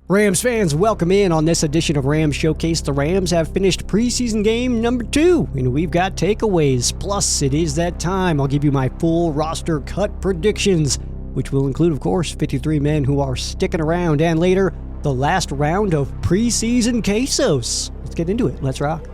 Rams fans, welcome in on this edition of Rams Showcase. The Rams have finished preseason game number 2, and we've got takeaways. Plus, it is that time. I'll give you my full roster cut predictions, which will include, of course, 53 men who are sticking around, and later, the last round of preseason quesos. Let's get into it. Let's rock.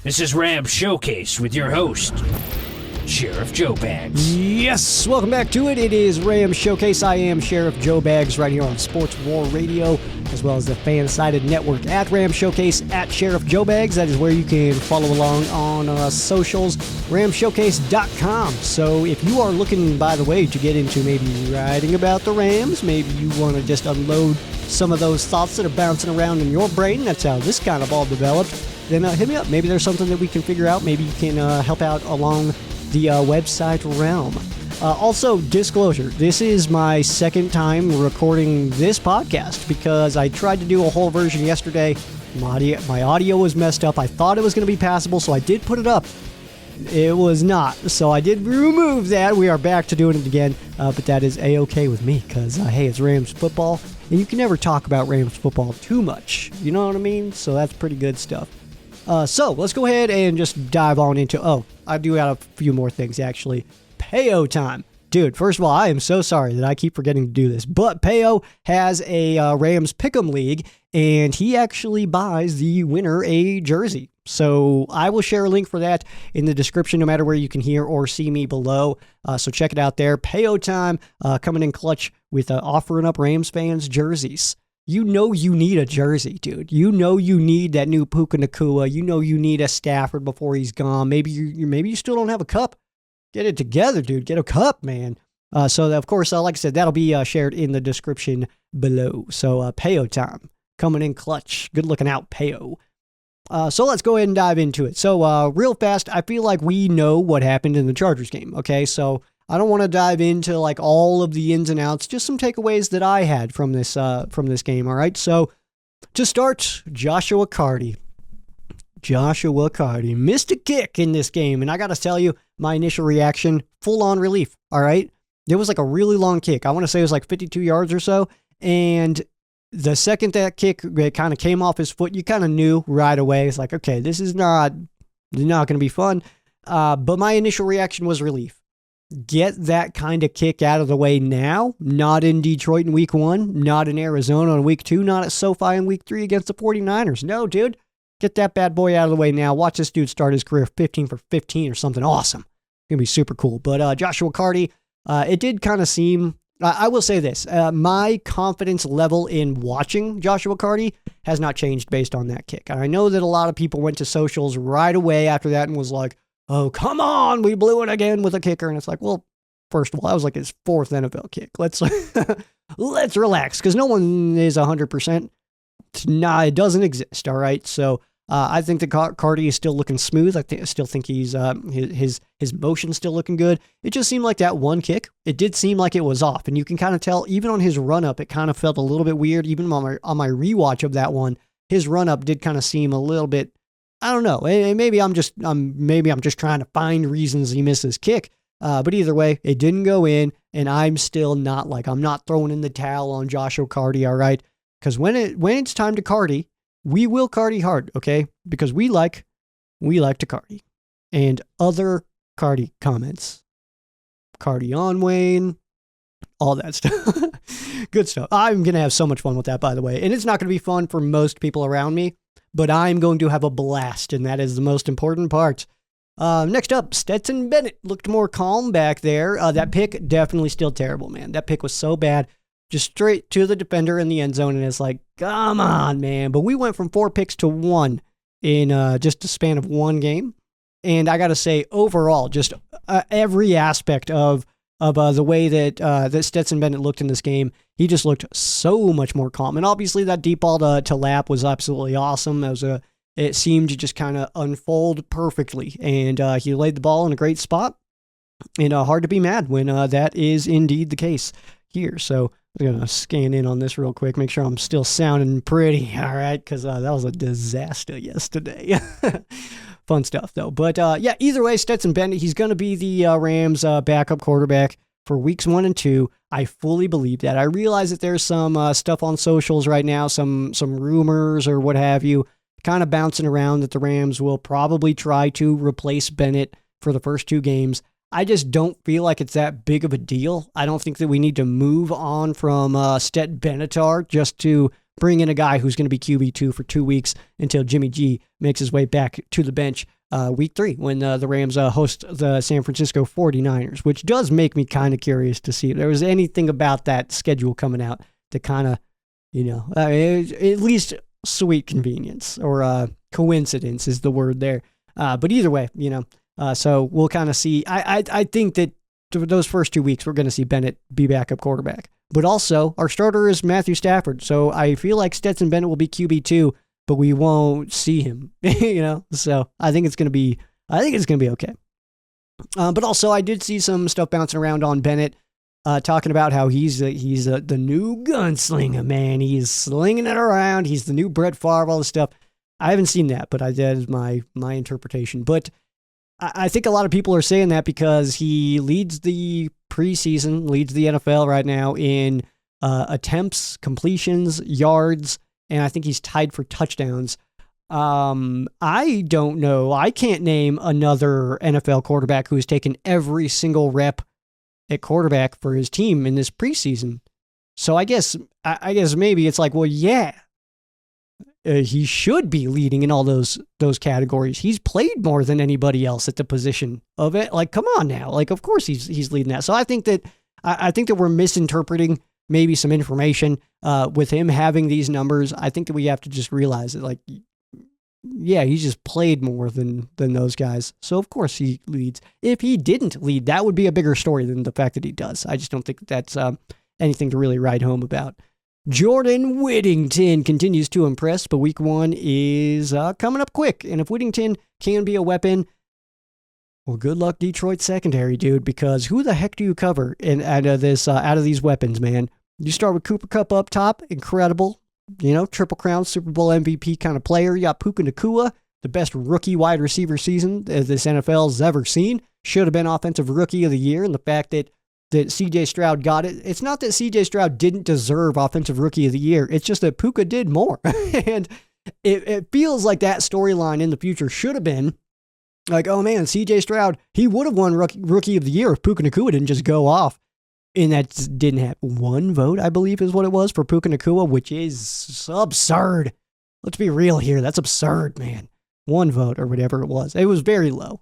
This is Rams Showcase with your host, Sheriff Joe Bags. Yes, welcome back to it. It is Rams Showcase. I am Sheriff Joe Bags right here on Sports War Radio, as well as the fan-sided network at Rams Showcase at Sheriff Joe Bags. That is where you can follow along on socials, ramshowcase.com. So if you are looking, by the way, to get into maybe writing about the Rams, maybe you want to just unload some of those thoughts that are bouncing around in your brain, that's how this kind of all developed, then hit me up. Maybe there's something that we can figure out. Maybe you can help out along the website realm. Also, disclosure, this is my second time recording this podcast because I tried to do a whole version yesterday. My audio was messed up. I thought it was going to be passable, so I did put it up. It was not, so I did remove that. We are back to doing it again, but that is A-okay with me because, hey, it's Rams football, and you can never talk about Rams football too much. You know what I mean? So that's pretty good stuff. So let's go ahead and just dive on into, I do got a few more things actually. Payo time. Dude, first of all, I am so sorry that I keep forgetting to do this, but Payo has a Rams Pick'em League, and he actually buys the winner a jersey. So I will share a link for that in the description, no matter where you can hear or see me below. So check it out there. Payo time, coming in clutch with offering up Rams fans jerseys. You know you need a jersey, dude. You know you need that new Puka Nacua. You know you need a Stafford before he's gone. Maybe you still don't have a cup. Get it together, dude. Get a cup, man. So, of course, like I said, that'll be shared in the description below. So, Payo time. Coming in clutch. Good looking out, Payo. So, let's go ahead and dive into it. So, real fast, I feel like we know what happened in the Chargers game, okay? So, I don't want to dive into like all of the ins and outs, just some takeaways that I had from this game, all right? So, to start, Joshua Carty missed a kick in this game, and I got to tell you, my initial reaction, full-on relief, all right? It was like a really long kick. I want to say it was like 52 yards or so, and the second that kick kind of came off his foot, you kind of knew right away. It's like, okay, this is not going to be fun, but my initial reaction was relief. Get that kind of kick out of the way now, not in Detroit in week 1, not in Arizona in week 2, not at SoFi in week 3 against the 49ers. No, dude. Get that bad boy out of the way now. Watch this dude start his career 15 for 15 or something awesome. It's going to be super cool. But Joshua Carty, it did kind of seem, I will say this, my confidence level in watching Joshua Carty has not changed based on that kick. And I know that a lot of people went to socials right away after that and was like, oh, come on, we blew it again with a kicker. And it's like, well, first of all, that was like his 4th NFL kick. Let's relax, because no one is 100%. Nah, it doesn't exist, all right? So I think that Carty is still looking smooth. I still think he's his motion's still looking good. It just seemed like that one kick, it did seem like it was off. And you can kind of tell, even on his run-up, it kind of felt a little bit weird. Even on my rewatch of that one, his run-up did kind of seem a little bit, I don't know. Maybe I'm just trying to find reasons he missed his kick. But either way, it didn't go in, and I'm still not I'm not throwing in the towel on Joshua Carty, all right? Because when it's time to Carty, we will Carty hard, okay? Because we like to Carty. And other Carty comments. Carty on Wayne, all that stuff. Good stuff. I'm going to have so much fun with that, by the way. And it's not going to be fun for most people around me, but I'm going to have a blast, and that is the most important part. Next up, Stetson Bennett looked more calm back there. That pick, definitely still terrible, man. That pick was so bad. Just straight to the defender in the end zone, and it's like, come on, man. But we went from 4 picks to 1 in just a span of 1 game. And I got to say, overall, just every aspect of the way that Stetson Bennett looked in this game, he just looked so much more calm. And obviously that deep ball to Lap was absolutely awesome. It seemed to just kind of unfold perfectly. And he laid the ball in a great spot. And hard to be mad when that is indeed the case here. So I'm going to scan in on this real quick, make sure I'm still sounding pretty, all right? Because that was a disaster yesterday. Fun stuff, though. But, yeah, either way, Stetson Bennett, he's going to be the Rams' backup quarterback for weeks 1 and 2. I fully believe that. I realize that there's some stuff on socials right now, some rumors or what have you, kind of bouncing around that the Rams will probably try to replace Bennett for the first 2 games. I just don't feel like it's that big of a deal. I don't think that we need to move on from Stet Benatar just to bring in a guy who's going to be QB2 for 2 weeks until Jimmy G makes his way back to the bench week 3 when the Rams host the San Francisco 49ers, which does make me kind of curious to see if there was anything about that schedule coming out that kind of, at least sweet convenience or coincidence is the word there. But either way, so we'll kind of see. I think that those first 2 weeks, we're going to see Bennett be backup quarterback. But also, our starter is Matthew Stafford. So I feel like Stetson Bennett will be QB2, but we won't see him, So I think it's going to be okay. But also, I did see some stuff bouncing around on Bennett, talking about how he's the new gunslinger, man. He's slinging it around. He's the new Brett Favre, all this stuff. I haven't seen that, but that is my interpretation. But I think a lot of people are saying that because he leads the preseason, leads the NFL right now in attempts, completions, yards, and I think he's tied for touchdowns. I don't know. I can't name another NFL quarterback who has taken every single rep at quarterback for his team in this preseason. So I guess maybe it's like, well, yeah. He should be leading in all those categories. He's played more than anybody else at the position of it. Like, come on now. Like, of course he's leading that. So I think that we're misinterpreting maybe some information with him having these numbers. I think that we have to just realize that, like, yeah, he's just played more than those guys. So of course he leads. If he didn't lead, that would be a bigger story than the fact that he does. I just don't think that's anything to really write home about. Jordan Whittington continues to impress, but week 1 is coming up quick. And if Whittington can be a weapon, well, good luck Detroit secondary, dude, because who the heck do you cover out of these weapons, man? You start with Cooper Kupp up top, incredible, Triple Crown, Super Bowl MVP kind of player. You got Puka Nacua, the best rookie wide receiver season this NFL's ever seen. Should have been Offensive Rookie of the Year, and the fact that C.J. Stroud got it. It's not that C.J. Stroud didn't deserve Offensive Rookie of the Year. It's just that Puka did more. And it feels like that storyline in the future should have been like, oh man, C.J. Stroud, he would have won Rookie of the Year if Puka Nacua didn't just go off. And that didn't have 1 vote, I believe is what it was for Puka Nacua, which is absurd. Let's be real here. That's absurd, man. 1 vote or whatever it was. It was very low.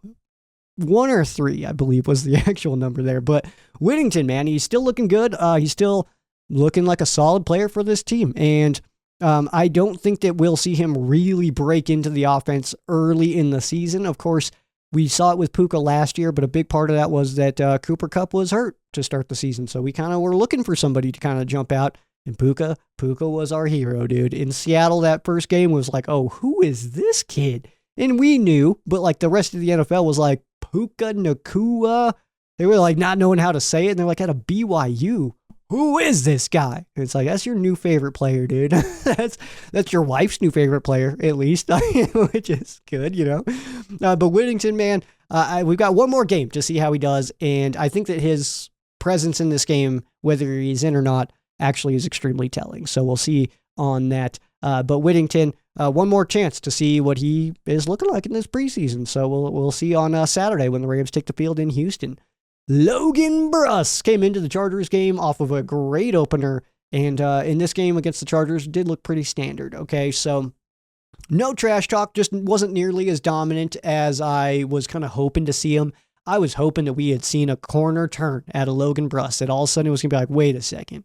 1 or 3, I believe, was the actual number there. But Whittington, man, he's still looking good. He's still looking like a solid player for this team. And I don't think that we'll see him really break into the offense early in the season. Of course, we saw it with Puka last year, but a big part of that was that Cooper Kupp was hurt to start the season. So we kind of were looking for somebody to kind of jump out. And Puka was our hero, dude. In Seattle, that first game was like, oh, who is this kid? And we knew, but like the rest of the NFL was like, Puka Nacua. They were like not knowing how to say it. And they're like, at a BYU, who is this guy? And it's like, that's your new favorite player, dude. that's your wife's new favorite player, at least, which is good, But Whittington, man, we've got 1 more game to see how he does. And I think that his presence in this game, whether he's in or not, actually is extremely telling. So we'll see on that. But Whittington, 1 more chance to see what he is looking like in this preseason. So we'll see on Saturday when the Rams take the field in Houston. Logan Bruss came into the Chargers game off of a great opener, and in this game against the Chargers did look pretty standard. Okay, so no trash talk, just wasn't nearly as dominant as I was kind of hoping to see him. I was hoping that we had seen a corner turn at a Logan Bruss, that all of a sudden it was going to be like, wait a second,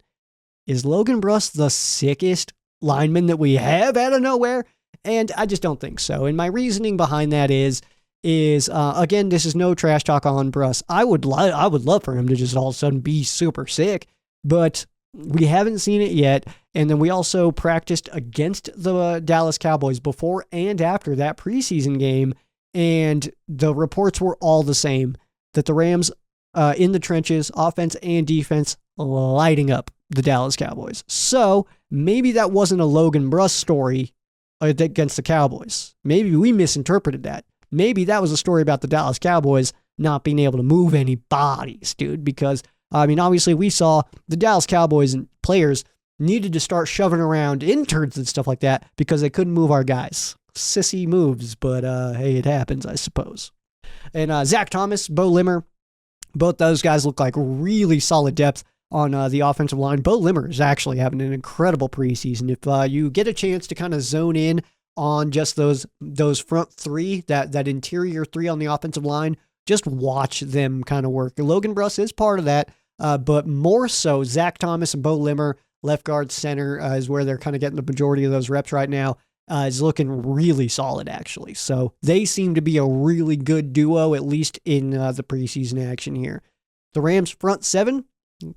is Logan Bruss the sickest lineman that we have out of nowhere? And I just don't think so. And my reasoning behind that is again, this is no trash talk on Bruss. I would love for him to just all of a sudden be super sick, but we haven't seen it yet. And then we also practiced against the Dallas Cowboys before and after that preseason game, and the reports were all the same, that the Rams in the trenches, offense and defense, lighting up the Dallas Cowboys. So maybe that wasn't a Logan Bruss story against the Cowboys. Maybe we misinterpreted that. Maybe that was a story about the Dallas Cowboys not being able to move any bodies, dude, because, I mean, obviously we saw the Dallas Cowboys and players needed to start shoving around interns and stuff like that because they couldn't move our guys. Sissy moves, but hey, it happens, I suppose. And Zach Thomas, Bo Limmer, both those guys look like really solid depth on the offensive line. Bo Limmer is actually having an incredible preseason. If you get a chance to kind of zone in on just those front three, that interior three on the offensive line, just watch them kind of work. Logan Bruss is part of that, but more so Zach Thomas and Bo Limmer, left guard center, is where they're kind of getting the majority of those reps right now. Is looking really solid, actually. So they seem to be a really good duo, at least in the preseason action here. The Rams front seven,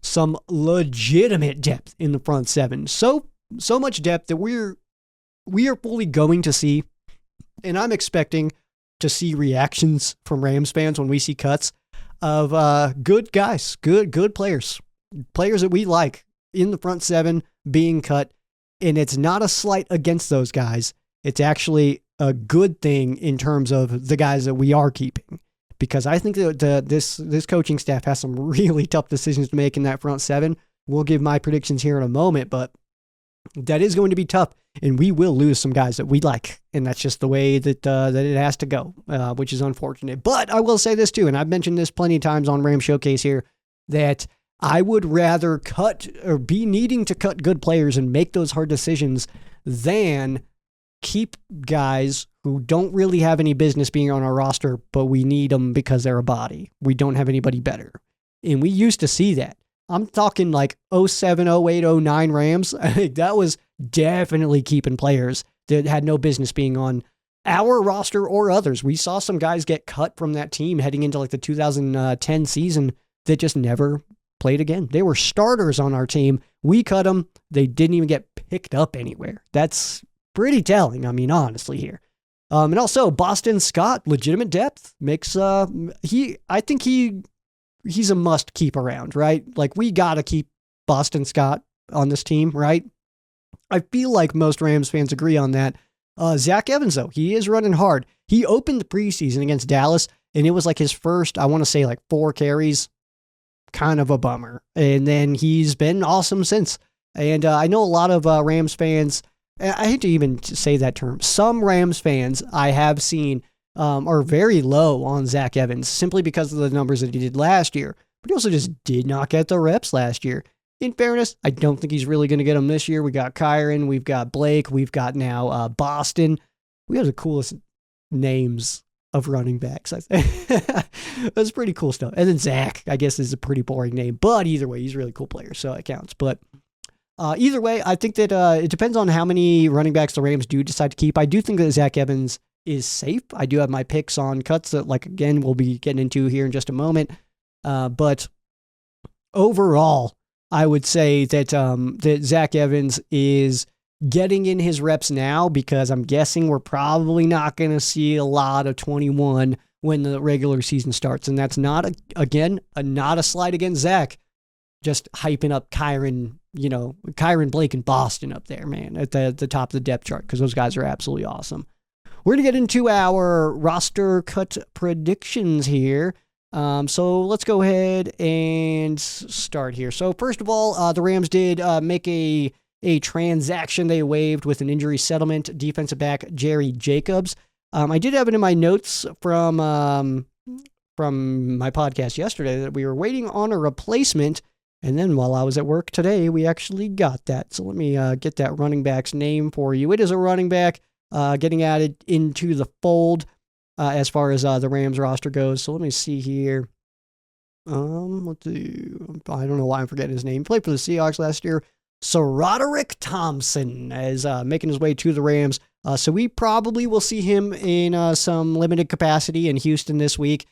some legitimate depth in the front seven. So much depth that we are fully going to see, and I'm expecting to see reactions from Rams fans when we see cuts of good guys, good players that we like in the front seven being cut. And it's not a slight against those guys. It's actually a good thing in terms of the guys that we are keeping, because I think that this coaching staff has some really tough decisions to make in that front seven. We'll give my predictions here in a moment, but that is going to be tough, and we will lose some guys that we like, and that's just the way that it has to go, which is unfortunate. But I will say this too, and I've mentioned this plenty of times on Ram Showcase here, that I would rather cut or be needing to cut good players and make those hard decisions than keep guys who don't really have any business being on our roster, but we need them because they're a body. We don't have anybody better. And we used to see that. I'm talking like 07, 08, 09 Rams. I think that was definitely keeping players that had no business being on our roster or others. We saw some guys get cut from that team heading into like the 2010 season that just never played again. They were starters on our team. We cut them. They didn't even get picked up anywhere. That's pretty telling, I mean, honestly here. And also Boston Scott, legitimate depth, makes I think he's a must keep around, right? Like, we got to keep Boston Scott on this team, right? I feel like most Rams fans agree on that. Zach Evans, though, he is running hard. He opened the preseason against Dallas, and it was like his first, I want to say, like 4 carries. Kind of a bummer. And then he's been awesome since. And I know a lot of Rams fans, I hate to even say that term, some Rams fans I have seen are very low on Zach Evans simply because of the numbers that he did last year. But he also just did not get the reps last year. In fairness, I don't think he's really going to get them this year. We got Kyron, we've got Blake, we've got now Boston. We have the coolest names of running backs, I think. That's pretty cool stuff. And then Zach, I guess, is a pretty boring name. But either way, he's a really cool player, so it counts. But either way, I think that it depends on how many running backs the Rams do decide to keep. I do think that Zach Evans is safe. I do have my picks on cuts that, like, again, we'll be getting into here in just a moment. But overall, I would say that that Zach Evans is getting in his reps now, because I'm guessing we're probably not going to see a lot of 21 when the regular season starts. And that's not, not a slight against Zach. Just hyping up Kyron, Blake and Boston up there, man, at the top of the depth chart, because those guys are absolutely awesome. We're going to get into our roster cut predictions here. So let's go ahead and start here. So first of all, the Rams did make a transaction they waived with an injury settlement, defensive back Jerry Jacobs. I did have it in my notes from my podcast yesterday that we were waiting on a replacement, and then while I was at work today, we actually got that. So let me get that running back's name for you. It is a running back getting added into the fold as far as the Rams roster goes. So let me see here. Let's see. I don't know why I'm forgetting his name. He played for the Seahawks last year. So Roderick Thompson is making his way to the Rams. So we probably will see him in some limited capacity in Houston this week,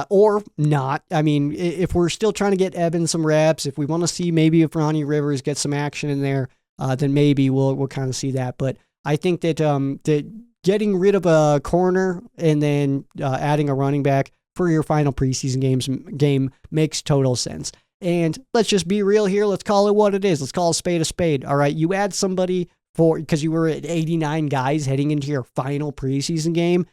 or not. I mean, if we're still trying to get Evans some reps, if we want to see maybe if Ronnie Rivers gets some action in there, then maybe we'll kind of see that. But I think that that getting rid of a corner and then adding a running back for your final preseason game makes total sense. And let's just be real here. Let's call it what it is. Let's call a spade. All right. You add somebody because you were at 89 guys heading into your final preseason game.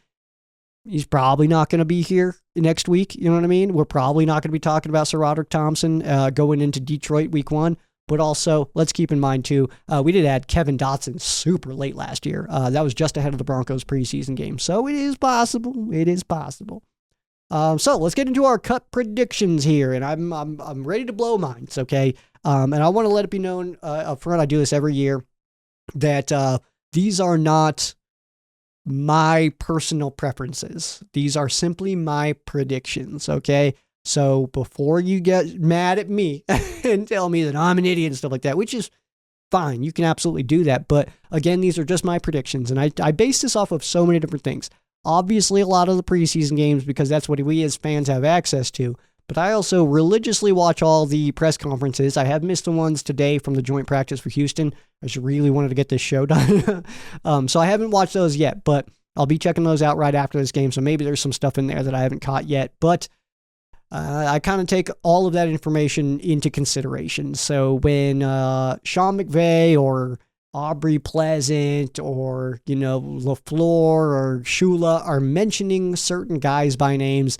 He's probably not going to be here next week. You know what I mean? We're probably not going to be talking about Sir Roderick Thompson going into Detroit week 1. But also, let's keep in mind, too, we did add Kevin Dotson super late last year. That was just ahead of the Broncos preseason game. So it is possible. It is possible. So let's get into our cut predictions here. And I'm ready to blow minds, okay? And I want to let it be known up front, I do this every year, that these are not my personal preferences. These are simply my predictions, okay? So before you get mad at me and tell me that I'm an idiot and stuff like that, which is fine, you can absolutely do that. But again, these are just my predictions. And I base this off of so many different things. Obviously, a lot of the preseason games, because that's what we as fans have access to. But I also religiously watch all the press conferences. I have missed the ones today from the joint practice for Houston. I just really wanted to get this show done. So I haven't watched those yet, but I'll be checking those out right after this game. So maybe there's some stuff in there that I haven't caught yet. But I kind of take all of that information into consideration. So when Sean McVay or Aubrey Pleasant or, LaFleur or Shula are mentioning certain guys by names,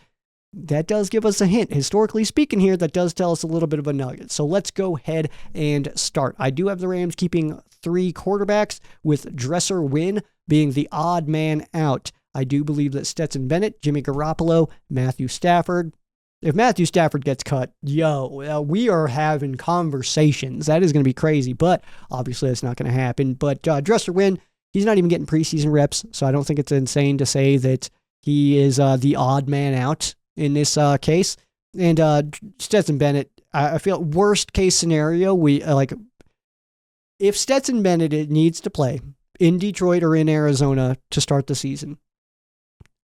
that does give us a hint. Historically speaking here, that does tell us a little bit of a nugget. So let's go ahead and start. I do have the Rams keeping 3 quarterbacks, with Dresser Wynn being the odd man out. I do believe that Stetson Bennett, Jimmy Garoppolo, Matthew Stafford. If Matthew Stafford gets cut, we are having conversations. That is going to be crazy, but obviously that's not going to happen. But Dresser Wynn, he's not even getting preseason reps, so I don't think it's insane to say that he is the odd man out in this case. And Stetson Bennett, I feel worst case scenario, if Stetson Bennett needs to play in Detroit or in Arizona to start the season,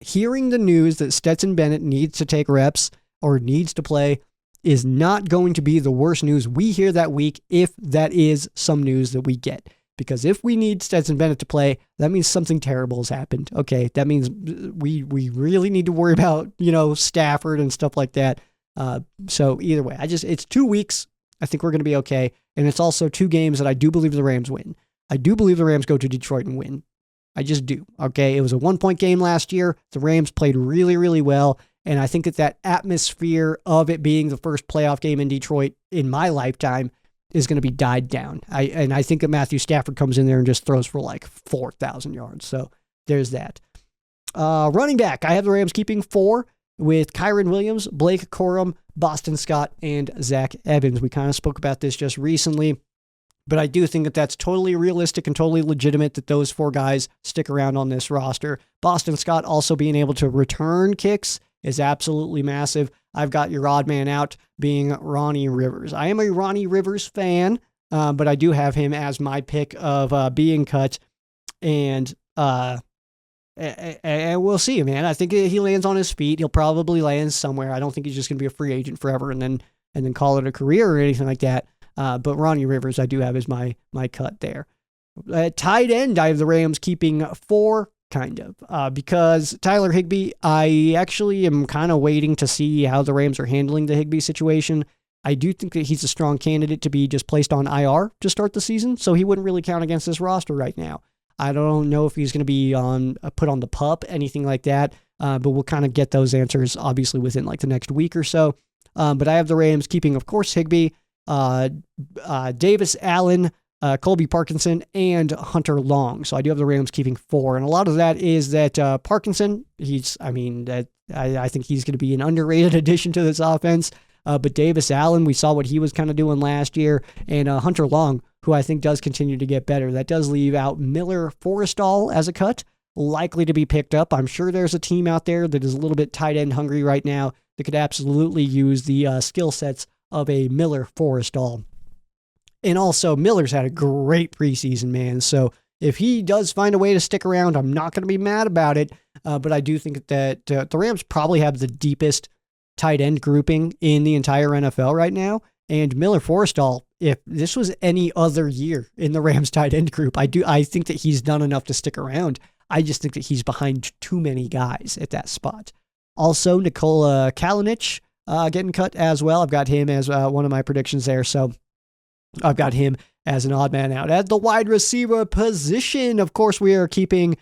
hearing the news that Stetson Bennett needs to take reps or needs to play is not going to be the worst news we hear that week, if that is some news that we get. Because if we need Stetson Bennett to play, that means something terrible has happened. Okay, that means we really need to worry about, Stafford and stuff like that. So either way, it's 2 weeks. I think we're going to be okay. And it's also 2 games that I do believe the Rams win. I do believe the Rams go to Detroit and win. I just do. Okay, it was a 1-point game last year. The Rams played really, really well. And I think that atmosphere of it being the first playoff game in Detroit in my lifetime is going to be died down. I think that Matthew Stafford comes in there and just throws for like 4,000 yards. So there's that. Running back, I have the Rams keeping 4 with Kyron Williams, Blake Corum, Boston Scott, and Zach Evans. We kind of spoke about this just recently, but I do think that that's totally realistic and totally legitimate that those 4 guys stick around on this roster. Boston Scott also being able to return kicks is absolutely massive. I've got your odd man out being Ronnie Rivers. I am a Ronnie Rivers fan, but I do have him as my pick of being cut. And we'll see, man. I think he lands on his feet. He'll probably land somewhere. I don't think he's just going to be a free agent forever and then call it a career or anything like that. But Ronnie Rivers, I do have as my cut there. Tight end, I have the Rams keeping 4. Kind of, because Tyler Higbee, I actually am kind of waiting to see how the Rams are handling the Higbee situation. I do think that he's a strong candidate to be just placed on IR to start the season, so he wouldn't really count against this roster right now. I don't know if he's going to be put on the PUP, anything like that, but we'll kind of get those answers, obviously, within like the next week or so. But I have the Rams keeping, of course, Higbee, Davis Allen, Colby Parkinson, and Hunter Long. So I do have the Rams keeping 4. And a lot of that is that Parkinson, I think he's going to be an underrated addition to this offense. But Davis Allen, we saw what he was kind of doing last year. And Hunter Long, who I think does continue to get better. That does leave out Miller Forrestall as a cut, likely to be picked up. I'm sure there's a team out there that is a little bit tight end hungry right now that could absolutely use the skill sets of a Miller Forrestall. And also, Miller's had a great preseason, man. So if he does find a way to stick around, I'm not going to be mad about it. But I do think that the Rams probably have the deepest tight end grouping in the entire NFL right now. And Miller Forrestall, if this was any other year in the Rams tight end group, I think that he's done enough to stick around. I just think that he's behind too many guys at that spot. Also, Nikola Kalinic, getting cut as well. I've got him as one of my predictions there. So I've got him as an odd man out. At the wide receiver position, of course, we are keeping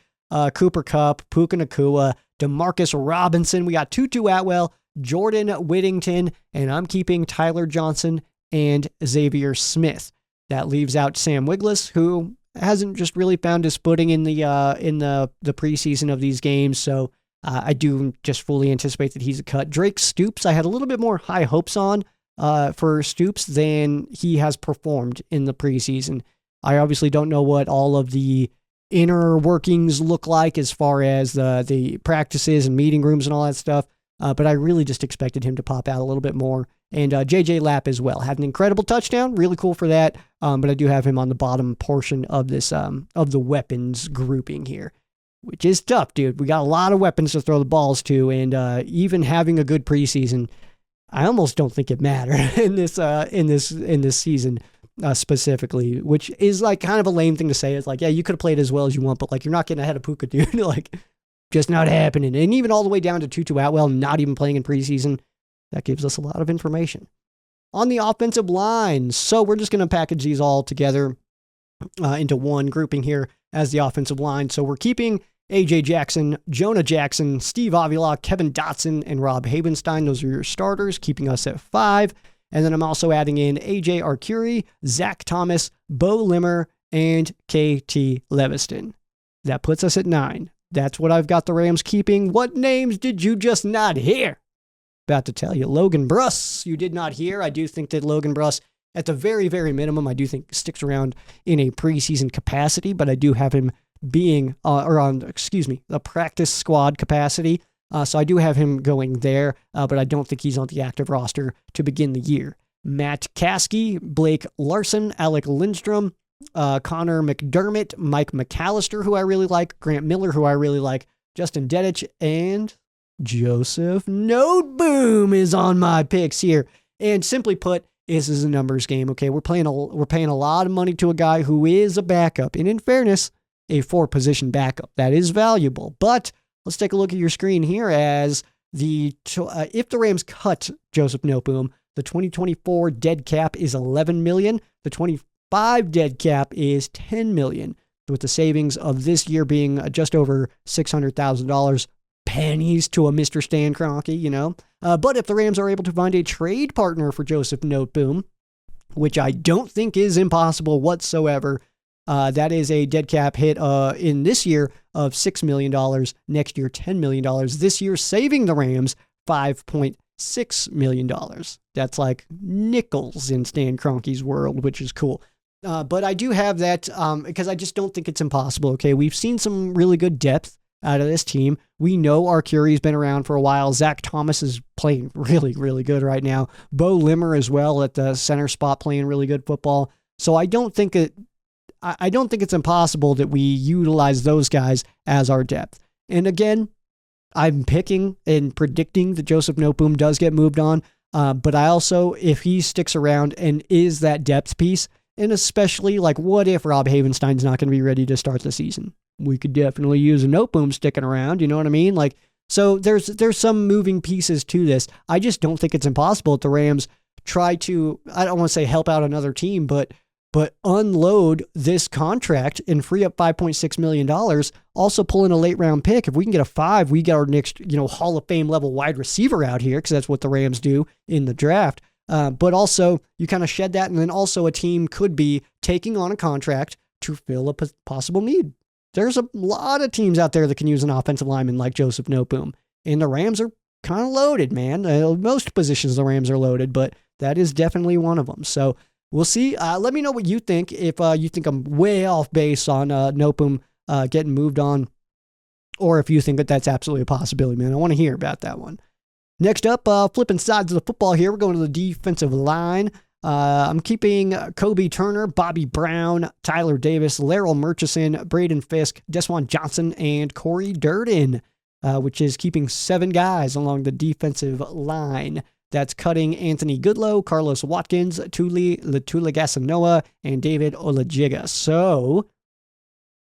Cooper Kupp, Puka Nacua, Demarcus Robinson. We got Tutu Atwell, Jordan Whittington, and I'm keeping Tyler Johnson and Xavier Smith. That leaves out Sam Wiglusz, who hasn't just really found his footing in the preseason of these games. So I do just fully anticipate that he's a cut. Drake Stoops, I had a little bit more high hopes on for Stoops than he has performed in the preseason. I obviously don't know what all of the inner workings look like as far as the practices and meeting rooms and all that stuff. But I really just expected him to pop out a little bit more. And JJ Lapp as well had an incredible touchdown. Really cool for that. But I do have him on the bottom portion of this of the weapons grouping here, which is tough, dude. We got a lot of weapons to throw the balls to, and even having a good preseason, I almost don't think it mattered in this season specifically, which is like kind of a lame thing to say. It's like, yeah, you could have played as well as you want, but like you're not getting ahead of Puka, dude. Like, just not happening. And even all the way down to Tutu Atwell not even playing in preseason, that gives us a lot of information. On the offensive line, so we're just going to package these all together into one grouping here as the offensive line. So we're keeping A.J. Jackson, Jonah Jackson, Steve Avila, Kevin Dotson, and Rob Havenstein. Those are your starters, keeping us at 5. And then I'm also adding in A.J. Arcuri, Zach Thomas, Bo Limmer, and K.T. Leviston. That puts us at 9. That's what I've got the Rams keeping. What names did you just not hear? About to tell you. Logan Bruss, you did not hear. I do think that Logan Bruss, at the very, very minimum, I do think sticks around in a preseason capacity, but I do have him being, the practice squad capacity. So I do have him going there, but I don't think he's on the active roster to begin the year. Matt Caskey, Blake Larson, Alec Lindstrom, Connor McDermott, Mike McAllister, who I really like, Grant Miller, who I really like, Justin Dedich, and Joseph Noteboom is on my picks here. And simply put, this is a numbers game. Okay, we're paying a lot of money to a guy who is a backup, and in fairness, a 4-position backup. That is valuable. But let's take a look at your screen here as if the Rams cut Joseph Noteboom, the 2024 dead cap is $11 million. The 25 dead cap is $10 million, with the savings of this year being just over $600,000. Pennies to a Mr. Stan Kroenke, you know. But if the Rams are able to find a trade partner for Joseph Noteboom, which I don't think is impossible whatsoever, that is a dead cap hit in this year of $6 million, next year $10 million, this year saving the Rams $5.6 million. That's like nickels in Stan Kroenke's world, which is cool. But I do have that because I just don't think it's impossible. Okay, we've seen some really good depth out of this team. We know Arcuri's been around for a while. Zach Thomas is playing really, really good right now. Bo Limmer as well at the center spot playing really good football. So I don't think it's impossible that we utilize those guys as our depth. And again, I'm picking and predicting that Joseph Noteboom does get moved on. But I also, if he sticks around and is that depth piece, and especially like what if Rob Havenstein's not going to be ready to start the season? We could definitely use a Noteboom sticking around, you know what I mean? Like, so there's some moving pieces to this. I just don't think it's impossible if the Rams try to, I don't want to say help out another team, but unload this contract and free up $5.6 million. Also pull in a late round pick. If we can get a 5, we get our next, Hall of Fame level wide receiver out here, because that's what the Rams do in the draft. But also you kind of shed that, and then also a team could be taking on a contract to fill a possible need. There's a lot of teams out there that can use an offensive lineman like Joseph Noteboom, and the Rams are kind of loaded, man. Most positions the Rams are loaded, but that is definitely one of them. So we'll see. Let me know what you think. If you think I'm way off base on Noteboom getting moved on, or if you think that that's absolutely a possibility, man. I want to hear about that one. Next up, flipping sides of the football here. We're going to the defensive line. I'm keeping Kobe Turner, Bobby Brown, Tyler Davis, Laryl Murchison, Braden Fisk, Desjuan Johnson, and Corey Durden, which is keeping 7 guys along the defensive line. That's cutting Anthony Goodlow, Carlos Watkins, Tuli Gasanoa, and David Olajiga. So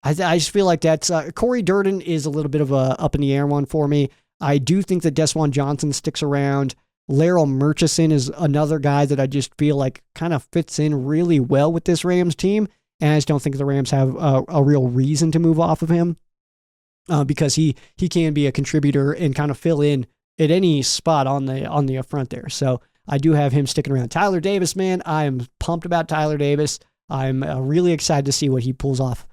I just feel like that's Corey Durden is a little bit of a up in the air one for me. I do think that Desjuan Johnson sticks around. Laryl Murchison is another guy that I just feel like kind of fits in really well with this Rams team. And I just don't think the Rams have a real reason to move off of him because he can be a contributor and kind of fill in at any spot on the up front there. So I do have him sticking around. Tyler Davis, man, I am pumped about Tyler Davis. I'm really excited to see what he pulls off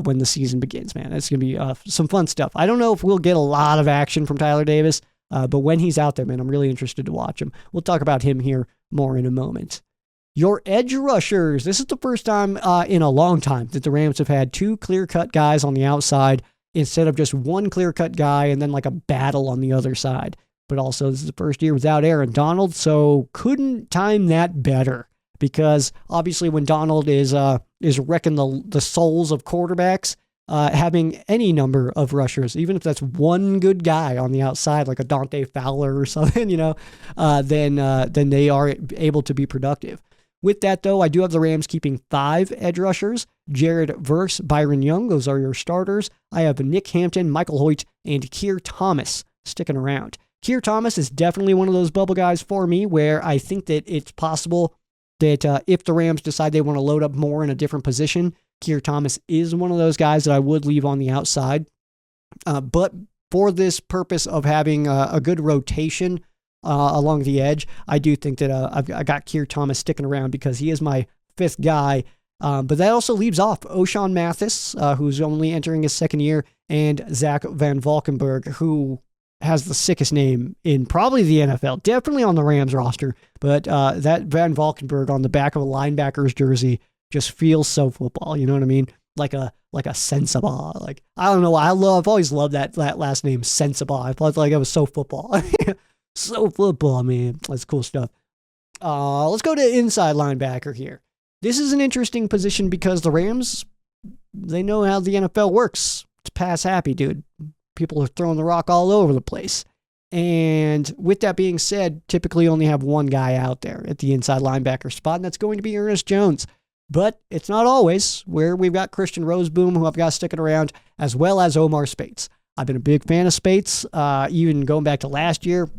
when the season begins, man. It's going to be some fun stuff. I don't know if we'll get a lot of action from Tyler Davis, but when he's out there, man, I'm really interested to watch him. We'll talk about him here more in a moment. Your edge rushers. This is the first time in a long time that the Rams have had two clear-cut guys on the outside instead of just one clear-cut guy and then like a battle on the other side. But also, this is the first year without Aaron Donald, so couldn't time that better. Because obviously, when Donald is wrecking the souls of quarterbacks, having any number of rushers, even if that's one good guy on the outside, like a Dante Fowler or something, then they are able to be productive. With that, though, I do have the Rams keeping 5 edge rushers. Jared Verse, Byron Young, those are your starters. I have Nick Hampton, Michael Hoyt, and Keir Thomas sticking around. Keir Thomas is definitely one of those bubble guys for me where I think that it's possible that if the Rams decide they want to load up more in a different position, Keir Thomas is one of those guys that I would leave on the outside. But for this purpose of having a good rotation along the edge, I do think that I got Keir Thomas sticking around because he is my 5th guy. But that also leaves off O'Shawn Mathis, who's only entering his 2nd year, and Zach Van Valkenburg, who has the sickest name in probably the NFL, definitely on the Rams roster, but that Van Valkenburg on the back of a linebacker's jersey just feels so football, you know what I mean? Like a Sensabaugh. Like, I don't know why, I've always loved that last name, Sensabaugh. I felt like it was so football. So football, man. That's cool stuff. Let's go to inside linebacker here. This is an interesting position because the Rams, they know how the NFL works. It's pass happy, dude. People are throwing the rock all over the place. And with that being said, typically only have one guy out there at the inside linebacker spot, and that's going to be Ernest Jones. But it's not always, where we've got Christian Roseboom, who I've got sticking around, as well as Omar Speights. I've been a big fan of Speights, even going back to last year.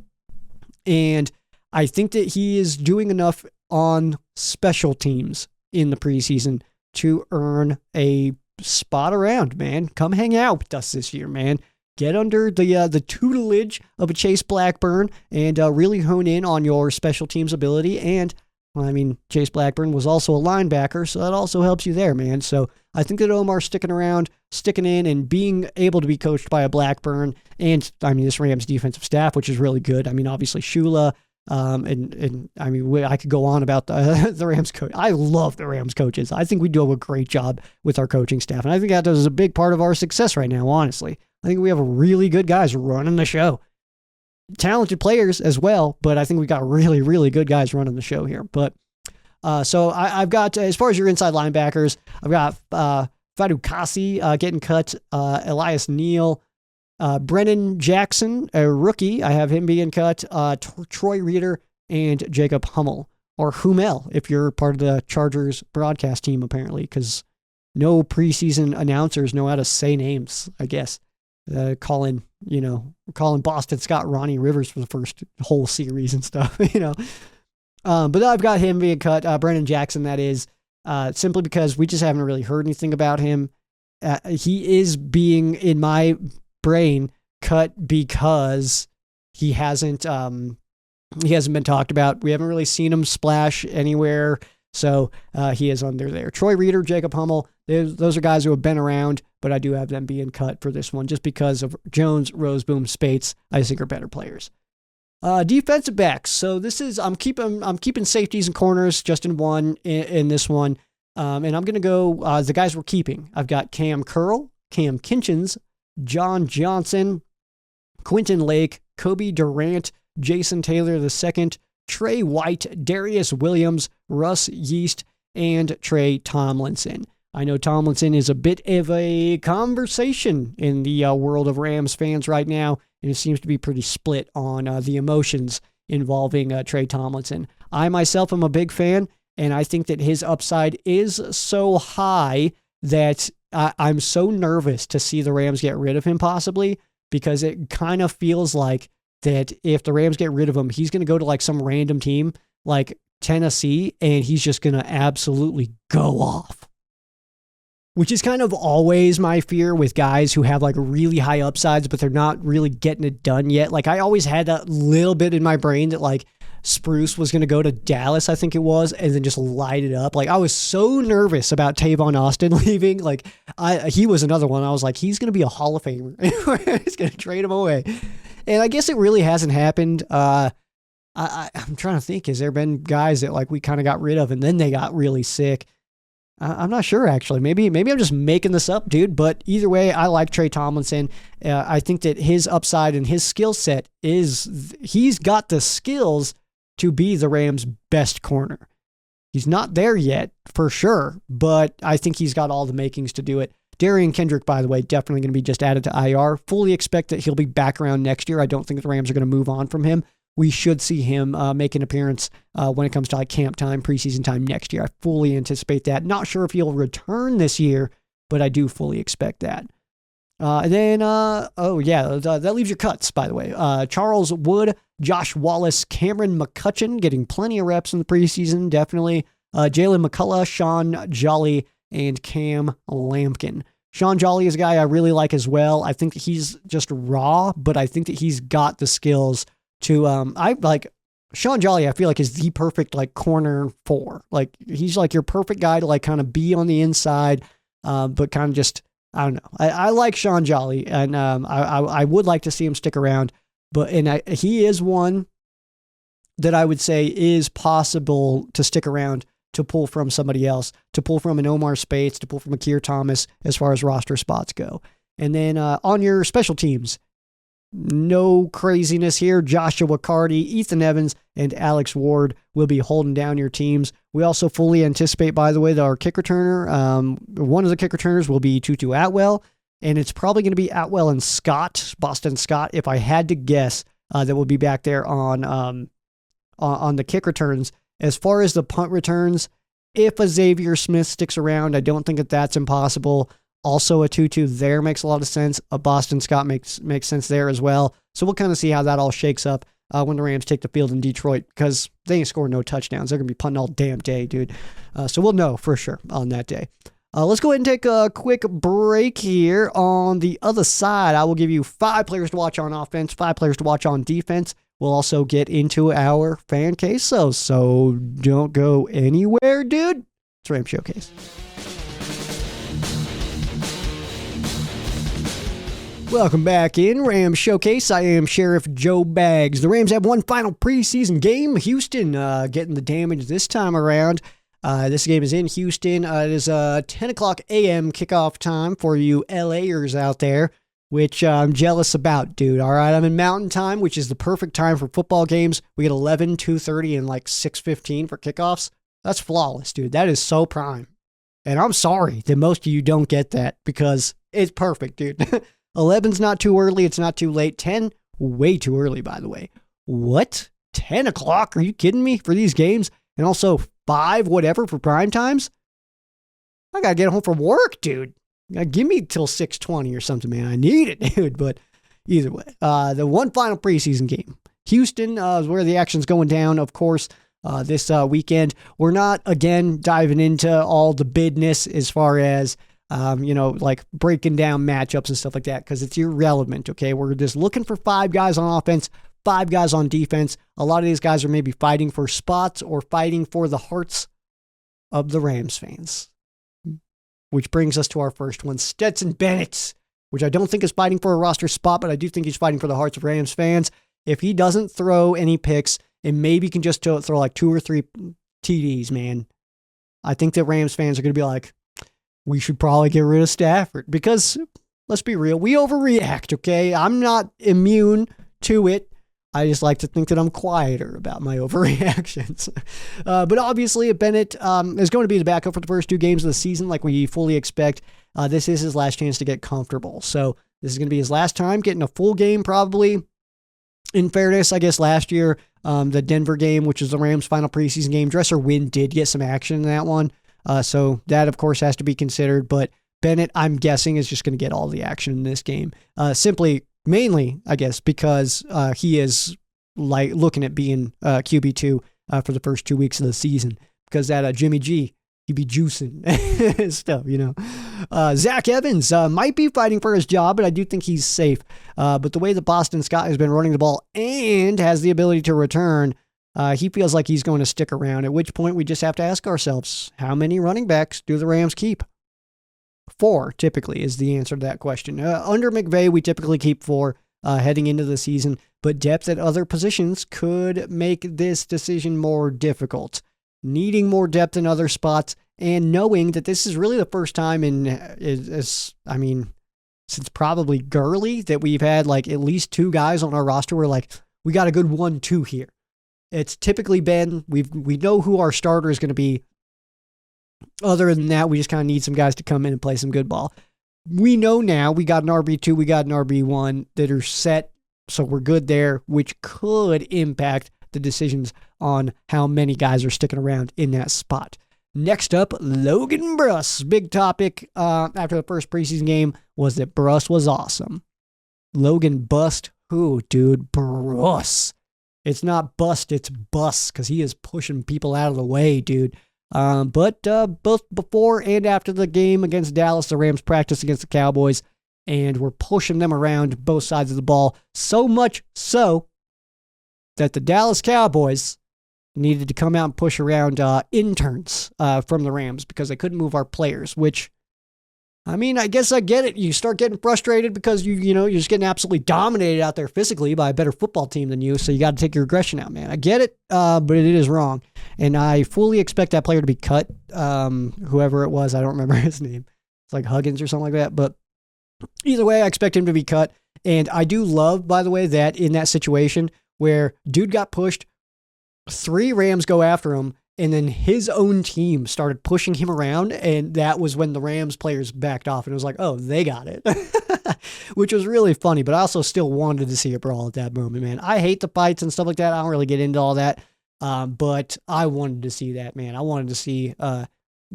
And I think that he is doing enough on special teams in the preseason to earn a spot around, man. Come hang out with us this year, man. Get under the tutelage of a Chase Blackburn and really hone in on your special teams ability. And, well, I mean, Chase Blackburn was also a linebacker, so that also helps you there, man. So I think that Omar's sticking around, sticking in, and being able to be coached by a Blackburn. And, I mean, this Rams defensive staff, which is really good. I mean, obviously, Shula. And I mean, I could go on about the Rams coach. I love the Rams coaches. I think we do a great job with our coaching staff. And I think that is a big part of our success right now, honestly. I think we have really good guys running the show. Talented players as well, but I think we got really, really good guys running the show here. But so I've got, as far as your inside linebackers, I've got Fadu Kasi getting cut, Elias Neal, Brennan Jackson, a rookie. I have him being cut. Troy Reeder and Jacob Hummel, or Hummel, if you're part of the Chargers broadcast team, apparently, because no preseason announcers know how to say names, I guess. Calling Boston Scott Ronnie Rivers for the first whole series and stuff, But I've got him being cut. Brennan Jackson, that is, simply because we just haven't really heard anything about him. He is being, in my brain, cut because he hasn't been talked about. We haven't really seen him splash anywhere, so he is under there. Troy Reeder, Jacob Hummel, those are guys who have been around, but I do have them being cut for this one just because of Jones, Roseboom, Speights. I just think are better players. Defensive backs. So this is I'm keeping safeties and corners just in one in this one, and I'm gonna go the guys we're keeping. I've got Cam Curl, Cam Kinchins, John Johnson, Quentin Lake, Kobe Durant, Jason Taylor II, Trey White, Darius Williams, Russ Yeast, and Trey Tomlinson. I know Tomlinson is a bit of a conversation in the world of Rams fans right now, and it seems to be pretty split on the emotions involving Trey Tomlinson. I myself am a big fan, and I think that his upside is so high that I'm so nervous to see the Rams get rid of him possibly, because it kind of feels like that if the Rams get rid of him, he's going to go to like some random team like Tennessee, and he's just going to absolutely go off. Which is kind of always my fear with guys who have like really high upsides, but they're not really getting it done yet. Like I always had that little bit in my brain that like Spruce was going to go to Dallas, I think it was, and then just light it up. Like I was so nervous about Tavon Austin leaving. Like he was another one. I was like, he's going to be a Hall of Famer. He's going to trade him away. And I guess it really hasn't happened. I'm trying to think, has there been guys that like we kind of got rid of and then they got really sick? I'm not sure, actually. Maybe I'm just making this up, dude. But either way, I like Trey Tomlinson. I think that his upside and his skill set he's got the skills to be the Rams' best corner. He's not there yet, for sure, but I think he's got all the makings to do it. Darian Kendrick, by the way, definitely going to be just added to IR. Fully expect that he'll be back around next year. I don't think the Rams are going to move on from him. We should see him make an appearance when it comes to like camp time, preseason time next year. I fully anticipate that. Not sure if he'll return this year, but I do fully expect that. That leaves your cuts, by the way. Charles Wood, Josh Wallace, Cameron McCutcheon getting plenty of reps in the preseason, definitely. Jalen McCullough, Sean Jolly, and Cam Lampkin. Sean Jolly is a guy I really like as well. I think that he's just raw, but I think that he's got the skills to I like Sean Jolly. I feel like is the perfect like corner 4. Like he's like your perfect guy to like kind of be on the inside, but kind of just I don't know. I like Sean Jolly, and I would like to see him stick around. But he is one that I would say is possible to stick around to pull from somebody else, to pull from an Omar Spates, to pull from a Keir Thomas as far as roster spots go. And then on your special teams. No craziness here. Joshua Carty, Ethan Evans, and Alex Ward will be holding down your teams. We also fully anticipate, by the way, that our kick returner, one of the kick returners will be Tutu Atwell, and it's probably going to be Atwell and Scott, Boston Scott, if I had to guess, that will be back there on the kick returns. As far as the punt returns, if a Xavier Smith sticks around, I don't think that that's impossible. Also, a Tutu there makes a lot of sense. A Boston Scott makes sense there as well. So we'll kind of see how that all shakes up when the Rams take the field in Detroit, because they ain't scoring no touchdowns. They're going to be punting all damn day, dude. So we'll know for sure on that day. Let's go ahead and take a quick break here. On the other side, I will give you 5 players to watch on offense, 5 players to watch on defense. We'll also get into our fan case. So don't go anywhere, dude. It's Ram Showcase. Welcome back in Rams Showcase. I am Sheriff Joe Baggs. The Rams have one final preseason game. Houston getting the damage this time around. This game is in Houston. It is 10 o'clock a.m. kickoff time for you LAers out there, which I'm jealous about, dude. All right, I'm in Mountain Time, which is the perfect time for football games. We get 11, 2:30, and like 6:15 for kickoffs. That's flawless, dude. That is so prime. And I'm sorry that most of you don't get that because it's perfect, dude. 11's not too early. It's not too late. 10, way too early, by the way. What? 10 o'clock? Are you kidding me for these games? And also 5, whatever, for prime times? I got to get home from work, dude. Give me till 6:20 or something, man. I need it, dude. But either way, the one final preseason game. Houston is where the action's going down, of course, this weekend. We're not, again, diving into all the bidness as far as like breaking down matchups and stuff like that, because it's irrelevant, okay? We're just looking for 5 guys on offense, 5 guys on defense. A lot of these guys are maybe fighting for spots or fighting for the hearts of the Rams fans. Which brings us to our first one, Stetson Bennett, which I don't think is fighting for a roster spot, but I do think he's fighting for the hearts of Rams fans. If he doesn't throw any picks and maybe can just throw like 2 or 3 TDs, man, I think that Rams fans are going to be like, we should probably get rid of Stafford, because let's be real, we overreact, okay? I'm not immune to it. I just like to think that I'm quieter about my overreactions. But obviously, Bennett is going to be the backup for the first 2 games of the season, like we fully expect. This is his last chance to get comfortable. So this is going to be his last time getting a full game, probably. In fairness, I guess last year, the Denver game, which is the Rams' final preseason game, Dresser Wynn did get some action in that one. So that, of course, has to be considered. But Bennett, I'm guessing, is just going to get all the action in this game. Simply Mainly, I guess, because he is like looking at being QB2 for the first 2 weeks of the season. Because that Jimmy G, he'd be juicing and stuff, Zach Evans might be fighting for his job, but I do think he's safe. But the way that Boston Scott has been running the ball and has the ability to return, he feels like he's going to stick around, at which point we just have to ask ourselves, how many running backs do the Rams keep? 4, typically, is the answer to that question. Under McVay, we typically keep 4 heading into the season, but depth at other positions could make this decision more difficult. Needing more depth in other spots and knowing that this is really the first time since probably Gurley that we've had like at least 2 guys on our roster where like we got a good 1-2 here. It's typically been we know who our starter is going to be. Other than that, we just kind of need some guys to come in and play some good ball. We know now we got an RB2, we got an RB1 that are set, so we're good there, which could impact the decisions on how many guys are sticking around in that spot. Next up, Logan Bruss. Big topic after the first preseason game was that Bruss was awesome. Logan bust who, dude? Bruss. It's not bust, it's bus, because he is pushing people out of the way, dude. But both before and after the game against Dallas, the Rams practiced against the Cowboys, and were pushing them around both sides of the ball, so much so that the Dallas Cowboys needed to come out and push around interns from the Rams because they couldn't move our players, which, I guess I get it. You start getting frustrated because you're just getting absolutely dominated out there physically by a better football team than you, so you got to take your aggression out, man. I get it, but it is wrong. And I fully expect that player to be cut, whoever it was. I don't remember his name. It's like Huggins or something like that. But either way, I expect him to be cut. And I do love, by the way, that in that situation where dude got pushed, 3 Rams go after him, and then his own team started pushing him around, and that was when the Rams players backed off, and it was like, oh, they got it, which was really funny, but I also still wanted to see a brawl at that moment, man. I hate the fights and stuff like that. I don't really get into all that, but I wanted to see that, man. I wanted to see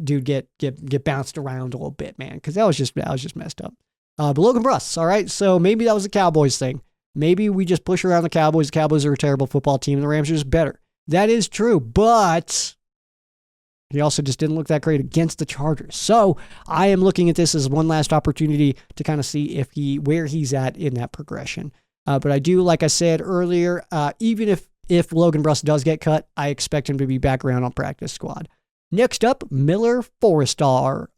dude get bounced around a little bit, man, because that was just messed up. But Logan Bruss, all right, so maybe that was a Cowboys thing. Maybe we just push around the Cowboys. The Cowboys are a terrible football team, and the Rams are just better. That is true, but he also just didn't look that great against the Chargers. So I am looking at this as one last opportunity to kind of see where he's at in that progression. But I do, like I said earlier, even if Logan Bruss does get cut, I expect him to be back around on practice squad. Next up, Miller Forrestall.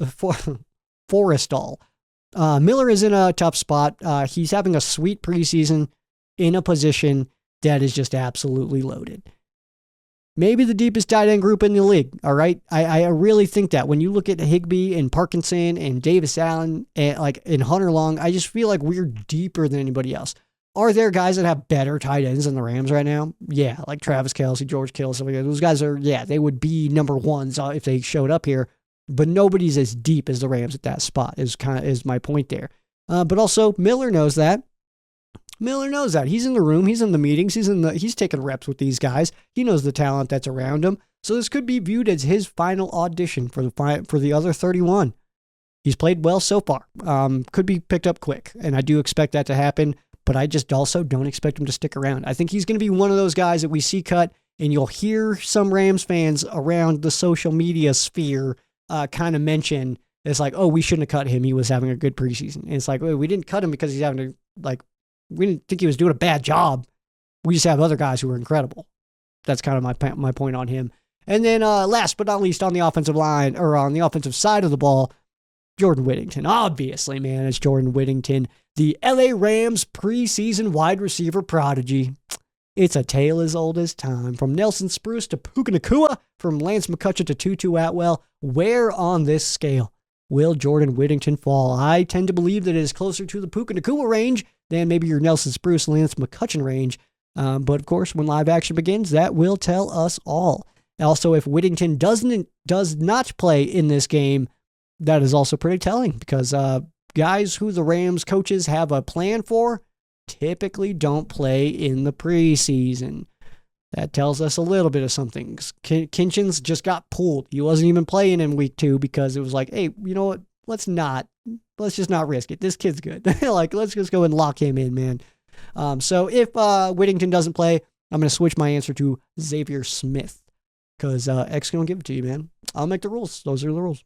Miller is in a tough spot. He's having a sweet preseason in a position that is just absolutely loaded. Maybe the deepest tight end group in the league, all right? I really think that. When you look at Higbee and Parkinson and Davis Allen and Hunter Long, I just feel like we're deeper than anybody else. Are there guys that have better tight ends than the Rams right now? Yeah, like Travis Kelce, George Kittle, stuff like that. Those guys they would be number ones if they showed up here. But nobody's as deep as the Rams at that spot is my point there. But also Miller knows that. He's in the room. He's in the meetings. He's taking reps with these guys. He knows the talent that's around him. So this could be viewed as his final audition for the other 31. He's played well so far. Could be picked up quick, and I do expect that to happen. But I just also don't expect him to stick around. I think he's going to be one of those guys that we see cut, and you'll hear some Rams fans around the social media sphere kind of mention it's like, oh, we shouldn't have cut him. He was having a good preseason. And it's like, well, we didn't cut him because he's having we didn't think he was doing a bad job. We just have other guys who are incredible. That's kind of my point on him. And then last but not least, on the offensive line, or on the offensive side of the ball, Jordan Whittington. Obviously, man, it's Jordan Whittington, the LA Rams preseason wide receiver prodigy. It's a tale as old as time. From Nelson Spruce to Puka Nacua, from Lance McCutcheon to Tutu Atwell, where on this scale will Jordan Whittington fall? I tend to believe that it is closer to the Puka Nacua range than maybe your Nelson Spruce, Lance McCutcheon range. But of course, when live action begins, that will tell us all. Also, if Whittington does not play in this game, that is also pretty telling, because guys who the Rams coaches have a plan for typically don't play in the preseason. That tells us a little bit of something. Kinchins just got pulled. He wasn't even playing in week 2 because it was like, hey, you know what? Let's not let's just not risk it. This kid's good. Like, let's just go and lock him in, man. So if Whittington doesn't play, I'm going to switch my answer to Xavier Smith because X going to give it to you, man. I'll make the rules. Those are the rules.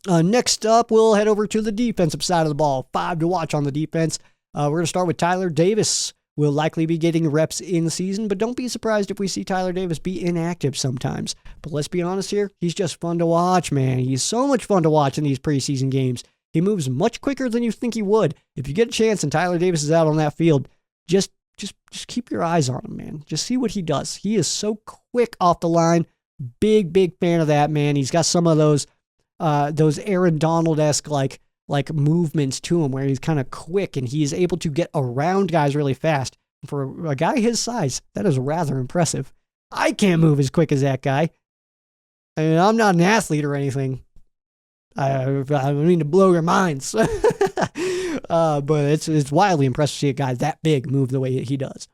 Next up, we'll head over to the defensive side of the ball. 5 to watch on the defense. We're going to start with Tyler Davis. Will likely be getting reps in the season, but don't be surprised if we see Tyler Davis be inactive sometimes. But let's be honest here, he's just fun to watch, man. He's so much fun to watch in these preseason games. He moves much quicker than you think he would. If you get a chance and Tyler Davis is out on that field, just keep your eyes on him, man. Just see what he does. He is so quick off the line. Big fan of that, man. He's got some of those Aaron Donald-esque like movements to him where he's kind of quick and he's able to get around guys really fast. For a guy his size, that is rather impressive. I can't move as quick as that guy. I mean, I'm not an athlete or anything. I mean to blow your minds. But it's wildly impressive to see a guy that big move the way he does.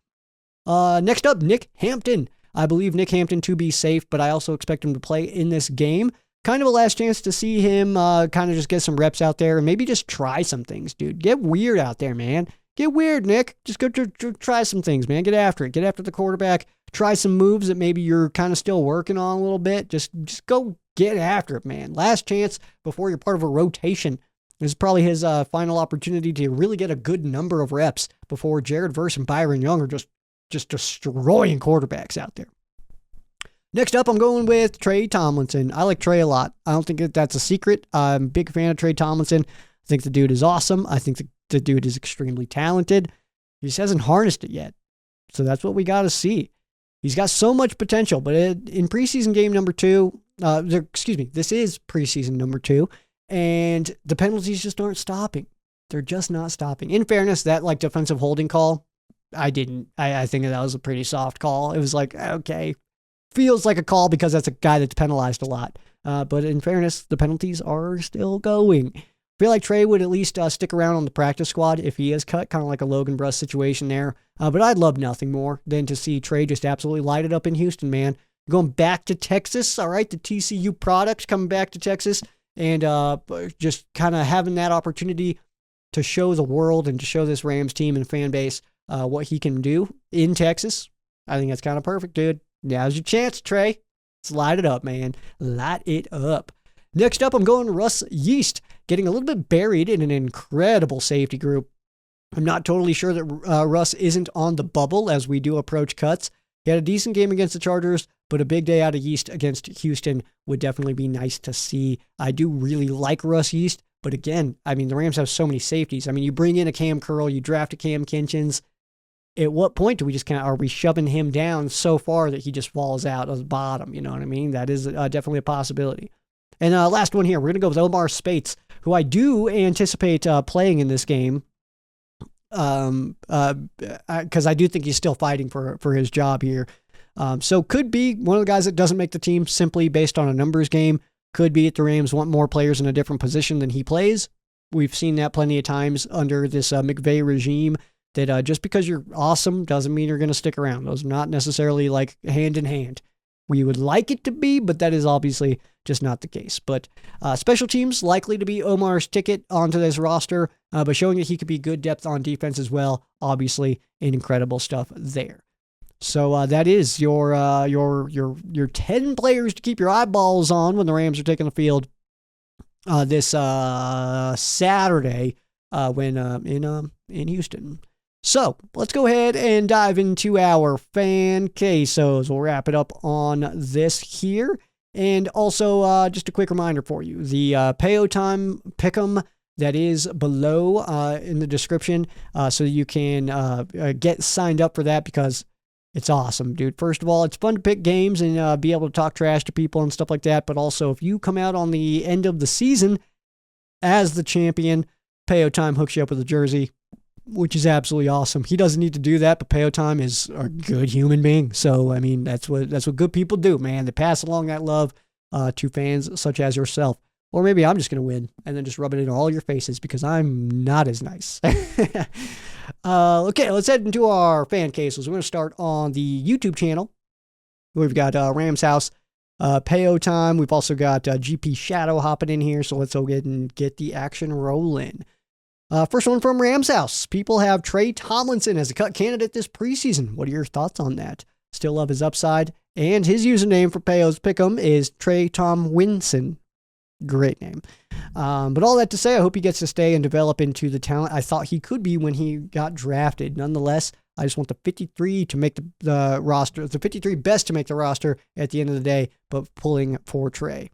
Next up, Nick Hampton. I believe Nick Hampton to be safe, but I also expect him to play in this game. Kind of a last chance to see him kind of just get some reps out there and maybe just try some things, dude. Get weird out there, man. Get weird, Nick. Just go try some things, man. Get after it. Get after the quarterback. Try some moves that maybe you're kind of still working on a little bit. Just go get after it, man. Last chance before you're part of a rotation. This is probably his final opportunity to really get a good number of reps before Jared Verse and Byron Young are just destroying quarterbacks out there. Next up, I'm going with Trey Tomlinson. I like Trey a lot. I don't think that's a secret. I'm a big fan of Trey Tomlinson. I think the dude is awesome. I think the dude is extremely talented. He just hasn't harnessed it yet. So that's what we got to see. He's got so much potential, but in preseason game number 2, this is preseason number 2, and the penalties just aren't stopping. They're just not stopping. In fairness, that like defensive holding call, I think that was a pretty soft call. It was like, okay, feels like a call because that's a guy that's penalized a lot. But in fairness, the penalties are still going. I feel like Trey would at least stick around on the practice squad if he is cut, kind of like a Logan Bruss situation there. But I'd love nothing more than to see Trey just absolutely light it up in Houston, man. Going back to Texas, all right, the TCU product coming back to Texas and just kind of having that opportunity to show the world and to show this Rams team and fan base what he can do in Texas. I think that's kind of perfect, dude. Now's your chance, Trey. Let's light it up, man. Light it up. Next up, I'm going Russ Yeast, getting a little bit buried in an incredible safety group. I'm not totally sure that Russ isn't on the bubble as we do approach cuts. He had a decent game against the Chargers, but a big day out of Yeast against Houston would definitely be nice to see. I do really like Russ Yeast, but again, I mean, the Rams have so many safeties. I mean, you bring in a Cam Curl, you draft a Cam Kinchins. At what point do we just are we shoving him down so far that he just falls out of the bottom? You know what I mean? That is definitely a possibility. And last one here, we're going to go with Omar Spates, who I do anticipate playing in this game because I do think he's still fighting for his job here. So could be one of the guys that doesn't make the team simply based on a numbers game. Could be that the Rams want more players in a different position than he plays. We've seen that plenty of times under this McVay regime. That just because you're awesome doesn't mean you're going to stick around. Those are not necessarily like hand in hand. We would like it to be, but that is obviously just not the case. But special teams likely to be Omar's ticket onto this roster, but showing that he could be good depth on defense as well. Obviously, incredible stuff there. So that is your 10 players to keep your eyeballs on when the Rams are taking the field this Saturday when in Houston. So let's go ahead and dive into our fan quesos. We'll wrap it up on this here. And also, just a quick reminder for you, the Payo time pick'em that is below in the description so you can get signed up for that because it's awesome, dude. First of all, it's fun to pick games and be able to talk trash to people and stuff like that. But also, if you come out on the end of the season as the champion, Payo time hooks you up with a jersey, which is absolutely awesome. He doesn't need to do that, but Payo time is a good human being. So, I mean, that's what good people do, man. They pass along that love to fans such as yourself. Or maybe I'm just going to win and then just rub it in all your faces because I'm not as nice. Okay, let's head into our fan cases. We're going to start on the YouTube channel. We've got Rams House Payo time. We've also got GP Shadow hopping in here, so let's go ahead and get the action rolling. First one from Rams House. People have Trey Tomlinson as a cut candidate this preseason. What are your thoughts on that? Still love his upside. And his username for Payo's Pick'em is Trey Tom Winson. Great name. But all that to say, I hope he gets to stay and develop into the talent I thought he could be when he got drafted. Nonetheless, I just want the 53 to make the roster, the 53 best to make the roster at the end of the day, but pulling for Trey.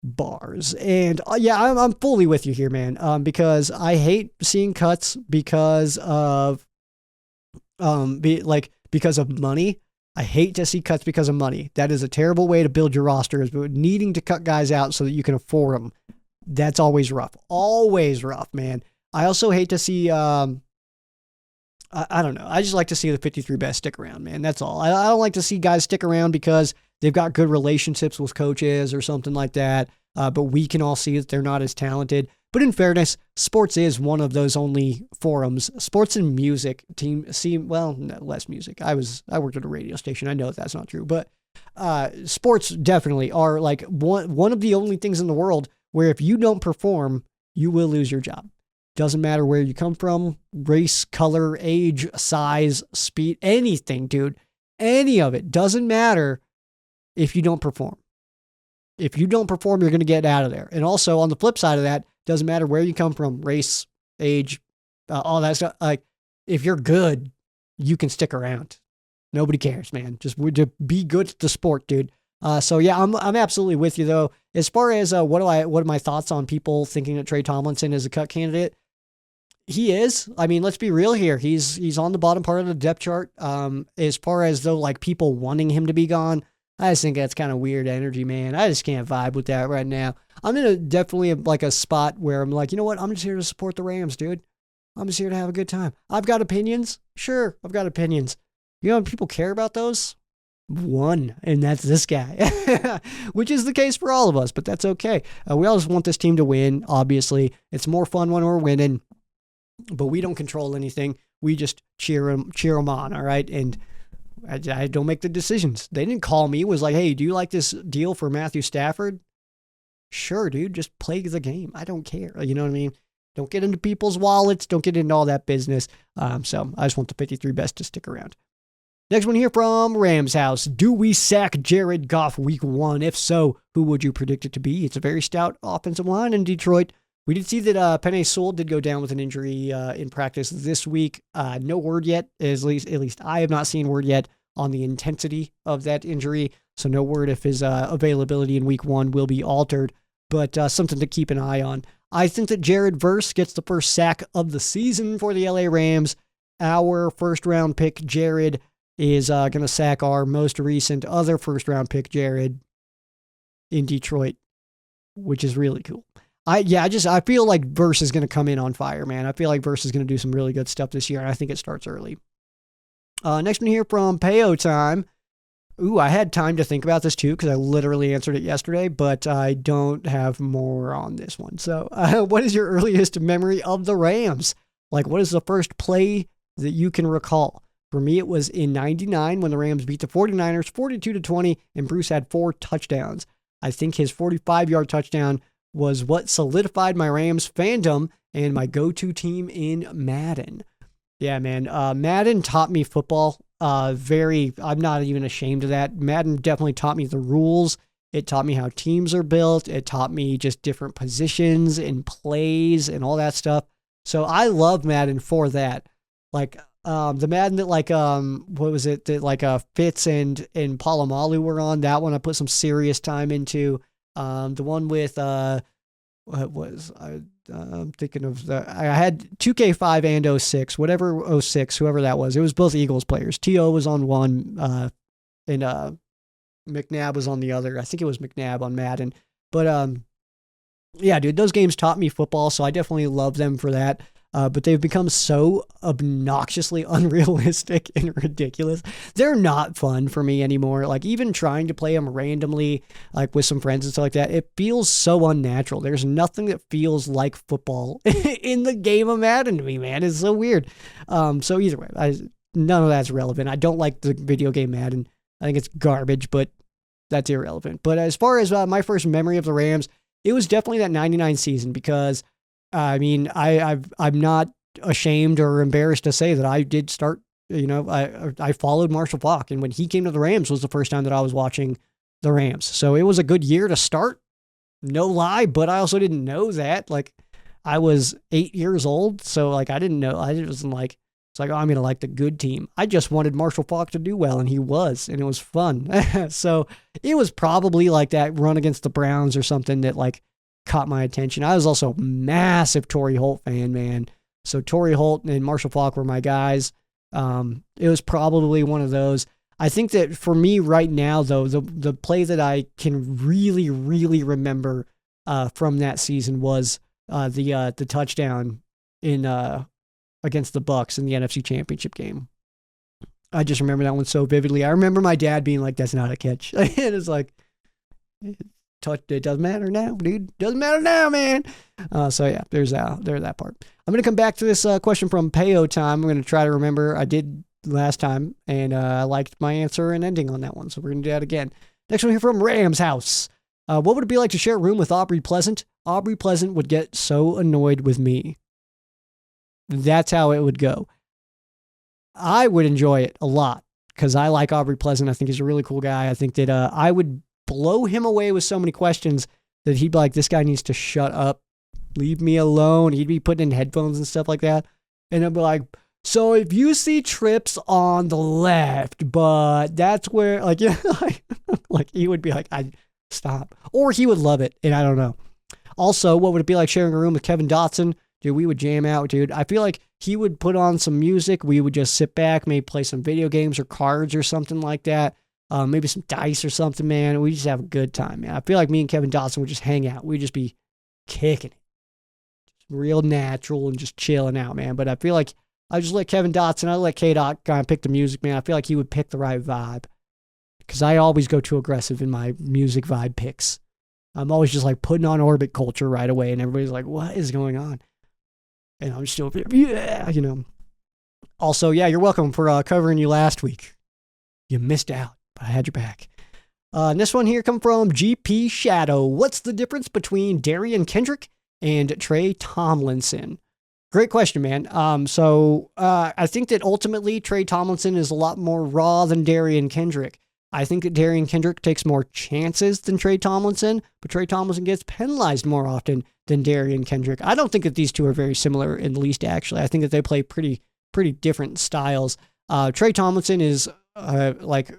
Bars. And yeah, I'm fully with you here, man, because I hate seeing cuts because of because of money. I hate to see cuts because of money. That is a terrible way to build your roster, is needing to cut guys out so that you can afford them. That's always rough. Always rough, man. I also hate to see, I don't know. I just like to see the 53 best stick around, man. That's all. I don't like to see guys stick around because they've got good relationships with coaches or something like that. But we can all see that they're not as talented. But in fairness, sports is one of those only forums. Sports and music less music. I worked at a radio station. I know that's not true, but sports definitely are like one of the only things in the world where if you don't perform, you will lose your job. Doesn't matter where you come from, race, color, age, size, speed, anything, dude. Any of it doesn't matter if you don't perform. If you don't perform, you're going to get out of there. And also on the flip side of that, doesn't matter where you come from, race, age, all that stuff. Like, if you're good, you can stick around. Nobody cares, man. Just be good at the sport, dude. So yeah, I'm absolutely with you though. As far as what are my thoughts on people thinking that Trey Tomlinson is a cut candidate? He is. I mean, let's be real here. He's on the bottom part of the depth chart. As far as though like people wanting him to be gone, I just think that's kind of weird energy, man. I just can't vibe with that right now. I'm in definitely like a spot where I'm like, you know what? I'm just here to support the Rams, dude. I'm just here to have a good time. I've got opinions. Sure, I've got opinions. You know, people care about those. One, and that's this guy, which is the case for all of us, but that's okay. We all just want this team to win, obviously. It's more fun when we're winning, but we don't control anything. We just cheer them on, all right? And I don't make the decisions. They didn't call me. It was like, hey, do you like this deal for Matthew Stafford? Sure, dude. Just play the game. I don't care. You know what I mean? Don't get into people's wallets. Don't get into all that business. So I just want the 53 best to stick around. Next one here from Rams House. Do we sack Jared Goff week 1? If so, who would you predict it to be? It's a very stout offensive line in Detroit. We did see that Penei Sewell did go down with an injury in practice this week. No word yet, at least I have not seen word yet on the intensity of that injury. So no word if his availability in week 1 will be altered, but something to keep an eye on. I think that Jared Verse gets the first sack of the season for the LA Rams. Our first round pick, Jared, is going to sack our most recent other first round pick, Jared, in Detroit, which is really cool. I feel like Verse is going to come in on fire, man. I feel like Verse is going to do some really good stuff this year, and I think it starts early. Next one here from Payo time. Ooh, I had time to think about this too because I literally answered it yesterday, but I don't have more on this one. So what is your earliest memory of the Rams? Like, what is the first play that you can recall? For me, it was in 99 when the Rams beat the 49ers 42-20, and Bruce had 4 touchdowns. I think his 45-yard touchdown was what solidified my Rams fandom and my go-to team in Madden. Yeah, man. Madden taught me football. I'm not even ashamed of that. Madden definitely taught me the rules. It taught me how teams are built. It taught me just different positions and plays and all that stuff. So I love Madden for that. Like, the Madden that what was it that Fitz and Palomalu were on, that one I put some serious time into. The one with, I'm thinking of I had 2K5 and 06, whatever 06, whoever that was. It was both Eagles players. T.O. was on one, and McNabb was on the other. I think it was McNabb on Madden. But yeah, dude, those games taught me football, so I definitely love them for that. But they've become so obnoxiously unrealistic and ridiculous. They're not fun for me anymore. Like, even trying to play them randomly, like with some friends and stuff like that, it feels so unnatural. There's nothing that feels like football in the game of Madden to me, man. It's so weird. So either way, none of that's relevant. I don't like the video game Madden. I think it's garbage, but that's irrelevant. But as far as my first memory of the Rams, it was definitely that 99 season because, I mean, I'm not ashamed or embarrassed to say that I did start, I followed Marshall Faulk. And when he came to the Rams was the first time that I was watching the Rams. So it was a good year to start. No lie, but I also didn't know that. Like, I was 8 years old, so like I didn't know. I wasn't like, it's like, oh, I'm gonna like the good team. I just wanted Marshall Faulk to do well, and he was, and it was fun. So it was probably like that run against the Browns or something that like caught my attention. I was also a massive Torrey Holt fan, man. So Torrey Holt and Marshall Faulk were my guys. It was probably one of those. I think that for me right now, though, the play that I can really, really remember from that season was the touchdown in against the Bucs in the NFC Championship game. I just remember that one so vividly. I remember my dad being like, "That's not a catch." And it's like, it doesn't matter now, dude. Doesn't matter now, man. So yeah, there's that part. I'm gonna come back to this question from Payo time. I'm gonna try to remember. I did last time, and I liked my answer and ending on that one, so we're going to do that again. Next one here from Rams House. What would it be like to share a room with Aubrey Pleasant? Aubrey Pleasant would get so annoyed with me. That's how it would go. I would enjoy it a lot, because I like Aubrey Pleasant. I think he's a really cool guy. I think that I would blow him away with so many questions that he'd be like, this guy needs to shut up. Leave me alone. He'd be putting in headphones and stuff like that. And I'd be like, so if you see trips on the left, but that's where, like, yeah, like he would be like, I stop. Or he would love it, and I don't know. Also, what would it be like sharing a room with Kevin Dotson? Dude, we would jam out, dude. I feel like he would put on some music. We would just sit back, maybe play some video games or cards or something like that. Maybe some dice or something, man. We just have a good time, man. I feel like me and Kevin Dotson would just hang out. We'd just be kicking it. Real natural and just chilling out, man. But I feel like I just let Kevin Dotson, I let K-Dot kind of pick the music, man. I feel like he would pick the right vibe. Because I always go too aggressive in my music vibe picks. I'm always just like putting on Orbit Culture right away, and everybody's like, what is going on? And I'm still, yeah, Also, yeah, you're welcome for covering you last week. You missed out, but I had your back. And this one here come from GP Shadow. What's the difference between Darian Kendrick and Trey Tomlinson? Great question, man. I think that ultimately Trey Tomlinson is a lot more raw than Darian Kendrick. I think that Darian Kendrick takes more chances than Trey Tomlinson, but Trey Tomlinson gets penalized more often than Darian Kendrick. I don't think that these two are very similar in the least, actually. I think that they play pretty different styles. Trey Tomlinson is like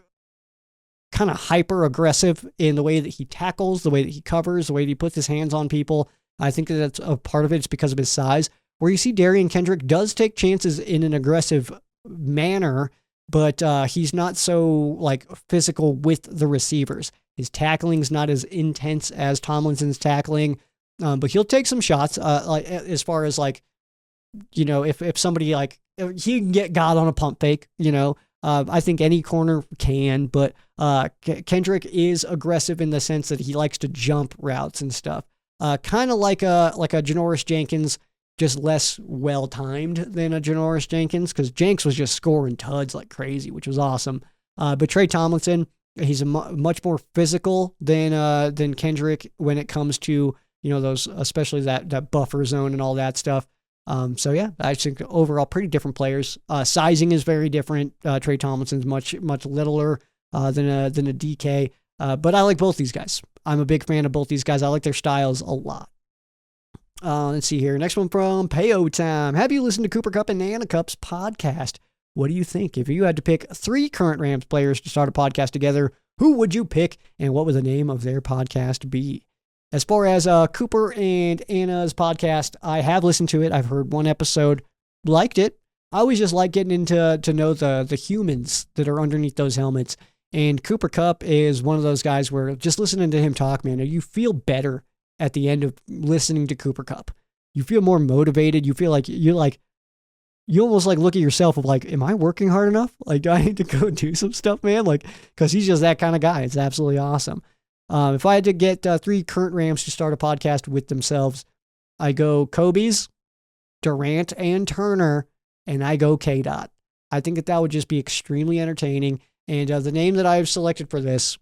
kind of hyper aggressive in the way that he tackles, the way that he covers, the way that he puts his hands on people. I think that that's a part of it. It's because of his size. Where you see Darian Kendrick does take chances in an aggressive manner, but he's not so like physical with the receivers. His tackling's not as intense as Tomlinson's tackling, but he'll take some shots. Like as far as like, if somebody like he can get God on a pump fake, I think any corner can, but Kendrick is aggressive in the sense that he likes to jump routes and stuff. Kind of like a Janoris Jenkins, just less well-timed than a Janoris Jenkins, because Jenks was just scoring tuds like crazy, which was awesome. But Trey Tomlinson, he's much more physical than Kendrick when it comes to, those, especially that buffer zone and all that stuff. So yeah, I think overall pretty different players. Sizing is very different. Trey Tomlinson's much littler than a DK. But I like both these guys. I'm a big fan of both these guys. I like their styles a lot. Let's see here. Next one from Payo time. Have you listened to Cooper Kupp and Nana Cup's podcast? What do you think? If you had to pick 3 current Rams players to start a podcast together, who would you pick, and what would the name of their podcast be? As far as Cooper and Anna's podcast, I have listened to it. I've heard one episode, liked it. I always just like getting into to know the humans that are underneath those helmets. And Cooper Kupp is one of those guys where just listening to him talk, man, you feel better at the end of listening to Cooper Kupp. You feel more motivated. You feel like you almost like look at yourself of like, am I working hard enough? Like, do I need to go do some stuff, man? Like, because he's just that kind of guy. It's absolutely awesome. If I had to get 3 current Rams to start a podcast with themselves, I go Kobe's, Durant, and Turner, and I go K-Dot. I think that would just be extremely entertaining. And the name that I've selected for this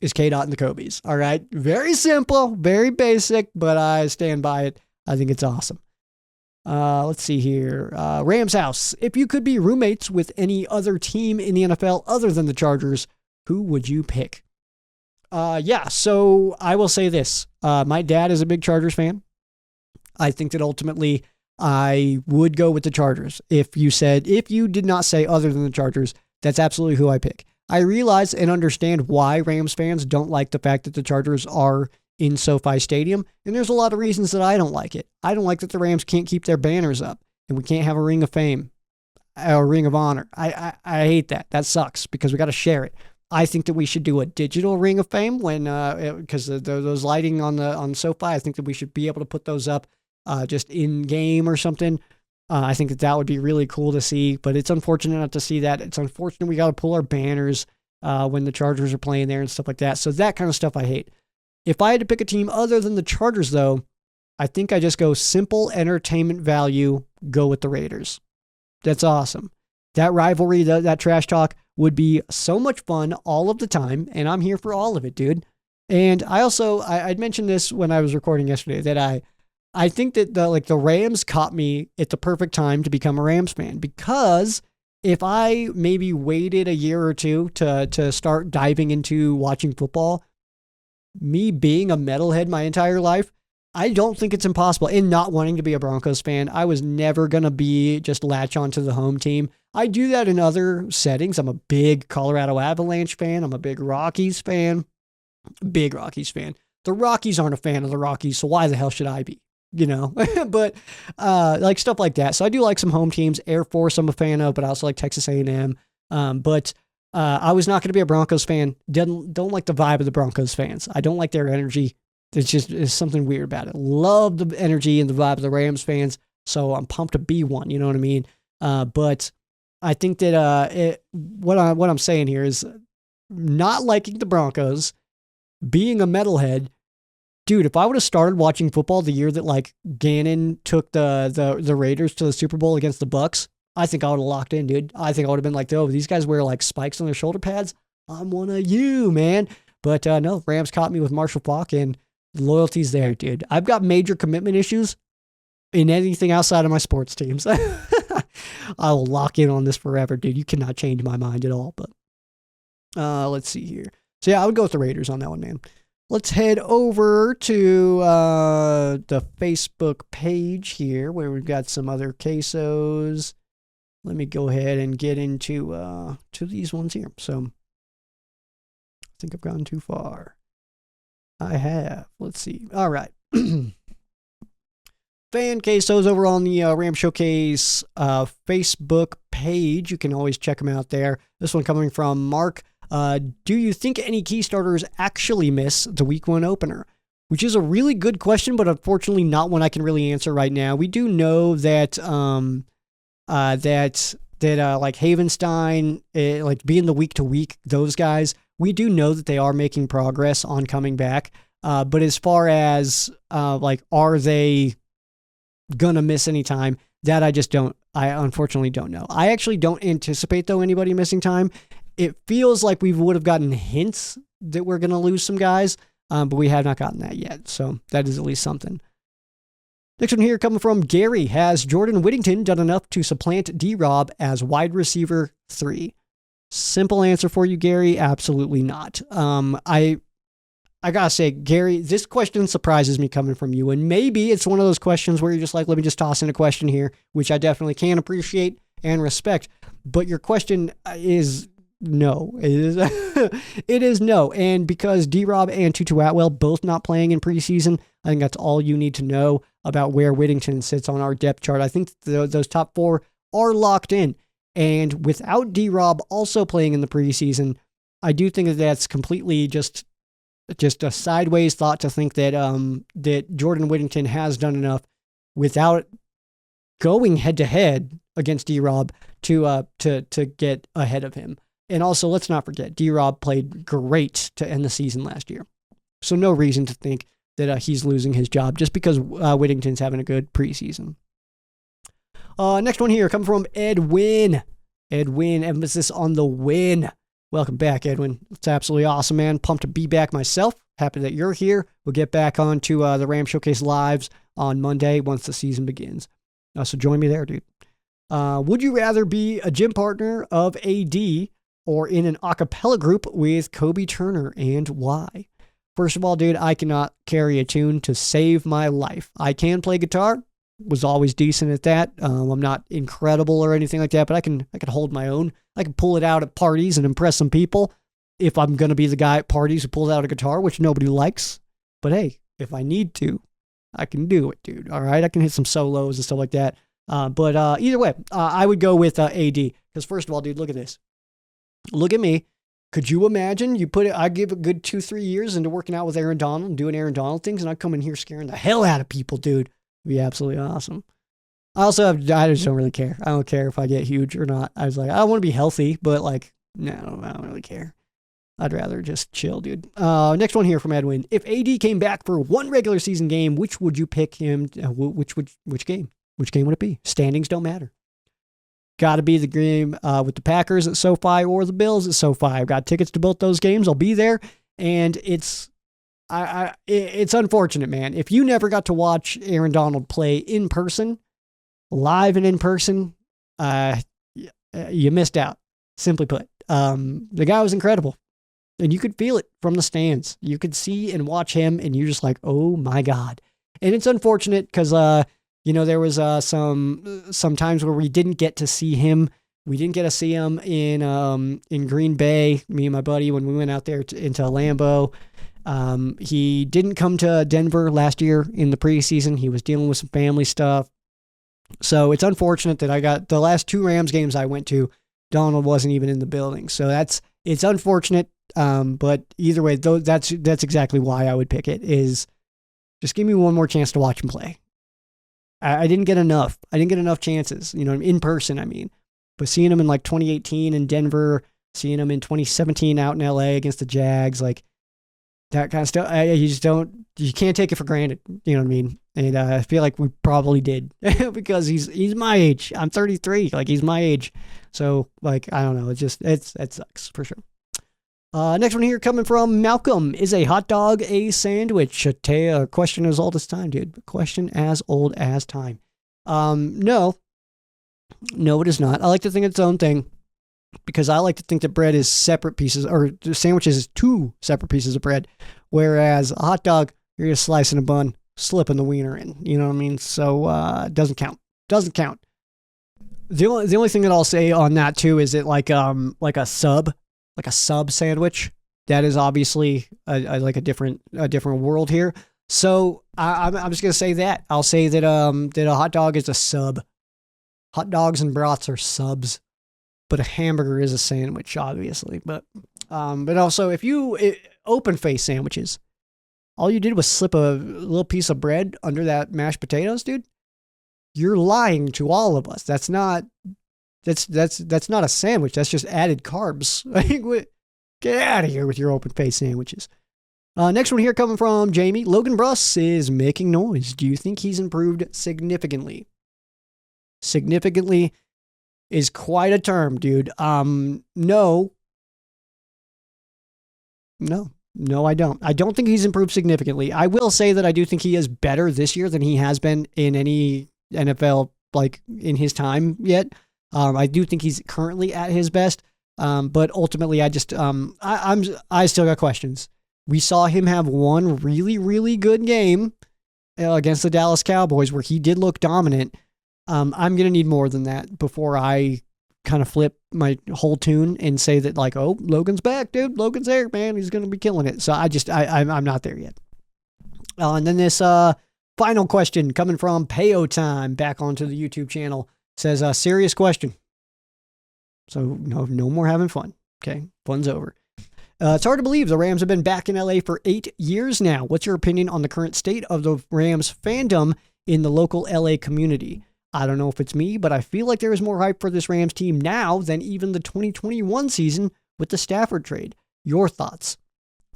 is K-Dot and the Kobe's. All right. Very simple, very basic, but I stand by it. I think it's awesome. Let's see here. Rams house. If you could be roommates with any other team in the NFL other than the Chargers, who would you pick? So I will say this. My dad is a big Chargers fan. I think that ultimately I would go with the Chargers. If you did not say other than the Chargers, that's absolutely who I pick. I realize and understand why Rams fans don't like the fact that the Chargers are in SoFi Stadium, and there's a lot of reasons that I don't like it. I don't like that the Rams can't keep their banners up, and we can't have a Ring of Fame, a Ring of Honor. I hate that. That sucks because we got to share it. I think that we should do a digital Ring of Fame because those lighting on SoFi. I think that we should be able to put those up just in game or something. I think that would be really cool to see, but it's unfortunate not to see that. It's unfortunate we got to pull our banners when the Chargers are playing there and stuff like that. So that kind of stuff I hate. If I had to pick a team other than the Chargers, though, I think I just go simple entertainment value, go with the Raiders. That's awesome. That rivalry, that trash talk would be so much fun all of the time, and I'm here for all of it, dude. And I also, I'd mentioned this when I was recording yesterday, that I think that the Rams caught me at the perfect time to become a Rams fan, because if I maybe waited a year or two to start diving into watching football, me being a metalhead my entire life, I don't think it's impossible. And not wanting to be a Broncos fan, I was never going to just latch onto the home team. I do that in other settings. I'm a big Colorado Avalanche fan. I'm a big Rockies fan. Big Rockies fan. The Rockies aren't a fan of the Rockies, so why the hell should I be? But like stuff like that. So I do like some home teams. Air Force I'm a fan of, but I also like Texas A&M. But I was not going to be a Broncos fan. Don't like the vibe of the Broncos fans. I don't like their energy. There's something weird about it. Love the energy and the vibe of the Rams fans. So I'm pumped to be one. You know what I mean? But I think that what I'm saying here is not liking the Broncos, being a metalhead. Dude, if I would have started watching football the year that like Gannon took the Raiders to the Super Bowl against the Bucks, I think I would have locked in, dude. I think I would have been like, oh, these guys wear like spikes on their shoulder pads. I'm one of you, man. But no, Rams caught me with Marshall Faulk, and loyalty's there, dude. I've got major commitment issues in anything outside of my sports teams. I will lock in on this forever, dude. You cannot change my mind at all. But let's see here. So yeah, I would go with the Raiders on that one, man. Let's head over to the Facebook page here where we've got some other quesos. Let me go ahead and get into to these ones here. So I think I've gone too far. I have. Let's see. All right. Fan quesos over on the Ram Showcase Facebook page. You can always check them out there. This one coming from Mark. Do you think any key starters actually miss the week 1 opener? Which is a really good question, but unfortunately not one I can really answer right now. We do know that like Havenstein, like being the week to week, those guys, we do know that they are making progress on coming back. But as far as like, are they gonna miss any time? That I unfortunately don't know. I actually don't anticipate though anybody missing time. It feels like we would have gotten hints that we're going to lose some guys, but we have not gotten that yet. So that is at least something. Next one here coming from Gary. Has Jordan Whittington done enough to supplant D-Rob as wide receiver 3? Simple answer for you, Gary. Absolutely not. I got to say, Gary, this question surprises me coming from you. And maybe it's one of those questions where you're just like, let me just toss in a question here, which I definitely can appreciate and respect. But your question is... no, it is no. And because D-Rob and Tutu Atwell both not playing in preseason, I think that's all you need to know about where Whittington sits on our depth chart. I think those top 4 are locked in. And without D-Rob also playing in the preseason, I do think that that's completely just a sideways thought to think that that Jordan Whittington has done enough without going head to head against D-Rob to get ahead of him. And also, let's not forget, D-Rob played great to end the season last year. So no reason to think that he's losing his job just because Whittington's having a good preseason. Next one here, coming from Edwin. Edwin, emphasis on the win. Welcome back, Edwin. It's absolutely awesome, man. Pumped to be back myself. Happy that you're here. We'll get back on to the Ram Showcase lives on Monday once the season begins. So join me there, dude. Would you rather be a gym partner of AD or in an a cappella group with Kobe Turner, and why? First of all, dude, I cannot carry a tune to save my life. I can play guitar, was always decent at that. I'm not incredible or anything like that, but I can hold my own. I can pull it out at parties and impress some people if I'm going to be the guy at parties who pulls out a guitar, which nobody likes. But hey, if I need to, I can do it, dude. All right, I can hit some solos and stuff like that. But either way, I would go with AD. Because first of all, dude, look at this. Look at me. Could you imagine? I give a good 2-3 years into working out with Aaron Donald and doing Aaron Donald things, and I come in here scaring the hell out of people, dude. It'd be absolutely awesome. I just don't really care. I don't care if I get huge or not. I was like, I want to be healthy, but like, no, I don't really care. I'd rather just chill, dude. Next one here from Edwin. If AD came back for one regular season game, which would you pick him? Which game? Which game would it be? Standings don't matter. Got to be the game with the Packers at SoFi or the Bills at SoFi. I've got tickets to both those games. I'll be there, and it's unfortunate, man. If you never got to watch Aaron Donald play in person, live and in person, you missed out. Simply put, the guy was incredible, and you could feel it from the stands. You could see and watch him, and you're just like, oh my God. And it's unfortunate because there was some times where we didn't get to see him. We didn't get to see him in Green Bay, me and my buddy, when we went out there into Lambeau. He didn't come to Denver last year in the preseason. He was dealing with some family stuff. So it's unfortunate that I got the last 2 Rams games I went to, Donald wasn't even in the building. So it's unfortunate. But either way, that's exactly why I would pick it, is just give me one more chance to watch him play. I didn't get enough. I didn't get enough chances, in person, I mean. But seeing him in like 2018 in Denver, seeing him in 2017 out in LA against the Jags, like that kind of stuff, you can't take it for granted. You know what I mean? And I feel like we probably did because he's my age. I'm 33. Like, he's my age. So, like, I don't know. It sucks for sure. Next one here coming from Malcolm. Is a hot dog a sandwich? A question as old as time, dude. Question as old as time. No, it is not. I like to think it's its own thing because I like to think that bread is separate pieces, or sandwiches is 2 separate pieces of bread, whereas a hot dog, you're just slicing a bun, slipping the wiener in. You know what I mean? So it doesn't count. Doesn't count. The only thing that I'll say on that too is it like a sub sandwich. That is obviously a different world here. So I'm just gonna say that. I'll say that a hot dog is a sub. Hot dogs and brats are subs, but a hamburger is a sandwich, obviously. But also if open face sandwiches, all you did was slip a little piece of bread under that mashed potatoes, dude. You're lying to all of us. That's not a sandwich. That's just added carbs. Get out of here with your open face sandwiches. Next one here coming from Jamie. Logan Bruss is making noise. Do you think he's improved significantly? Significantly is quite a term, dude. No, I don't. I don't think he's improved significantly. I will say that I do think he is better this year than he has been in any NFL, like, in his time yet. I do think he's currently at his best. But ultimately, I still got questions. We saw him have one really, really good game against the Dallas Cowboys where he did look dominant. I'm going to need more than that before I kind of flip my whole tune and say that, like, oh, Logan's back, dude. Logan's there, man. He's going to be killing it. So I'm not there yet. And then this final question coming from Payo Time back onto the YouTube channel says, serious question. So no more having fun. Okay, fun's over. It's hard to believe the Rams have been back in LA for 8 years now. What's your opinion on the current state of the Rams fandom in the local LA community? I don't know if it's me, but I feel like there is more hype for this Rams team now than even the 2021 season with the Stafford trade. Your thoughts?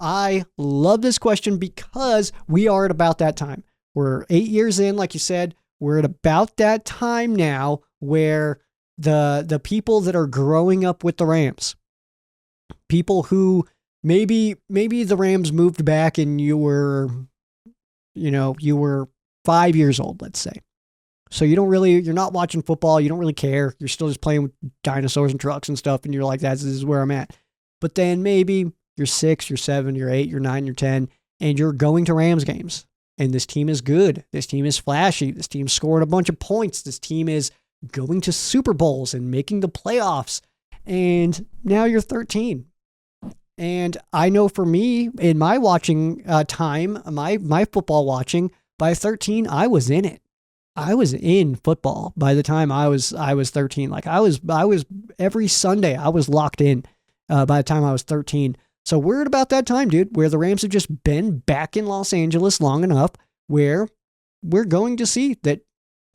I love this question because we are at about that time. We're 8 years in, like you said. We're at about that time now where the people that are growing up with the Rams, people who maybe the Rams moved back and you were 5 years old, let's say. So you're not watching football. You don't really care. You're still just playing with dinosaurs and trucks and stuff. And you're like, this is where I'm at. But then maybe you're 6, you're 7, you're 8, you're 9, you're 10, and you're going to Rams games. And this team is good. This team is flashy. This team scored a bunch of points. This team is going to Super Bowls and making the playoffs. And now you're 13. And I know for me, in my watching time, my football watching, by 13, I was in it. I was in football by the time I was 13. Like I was every Sunday I was locked in by the time I was 13. So we're at about that time, dude, where the Rams have just been back in Los Angeles long enough where we're going to see that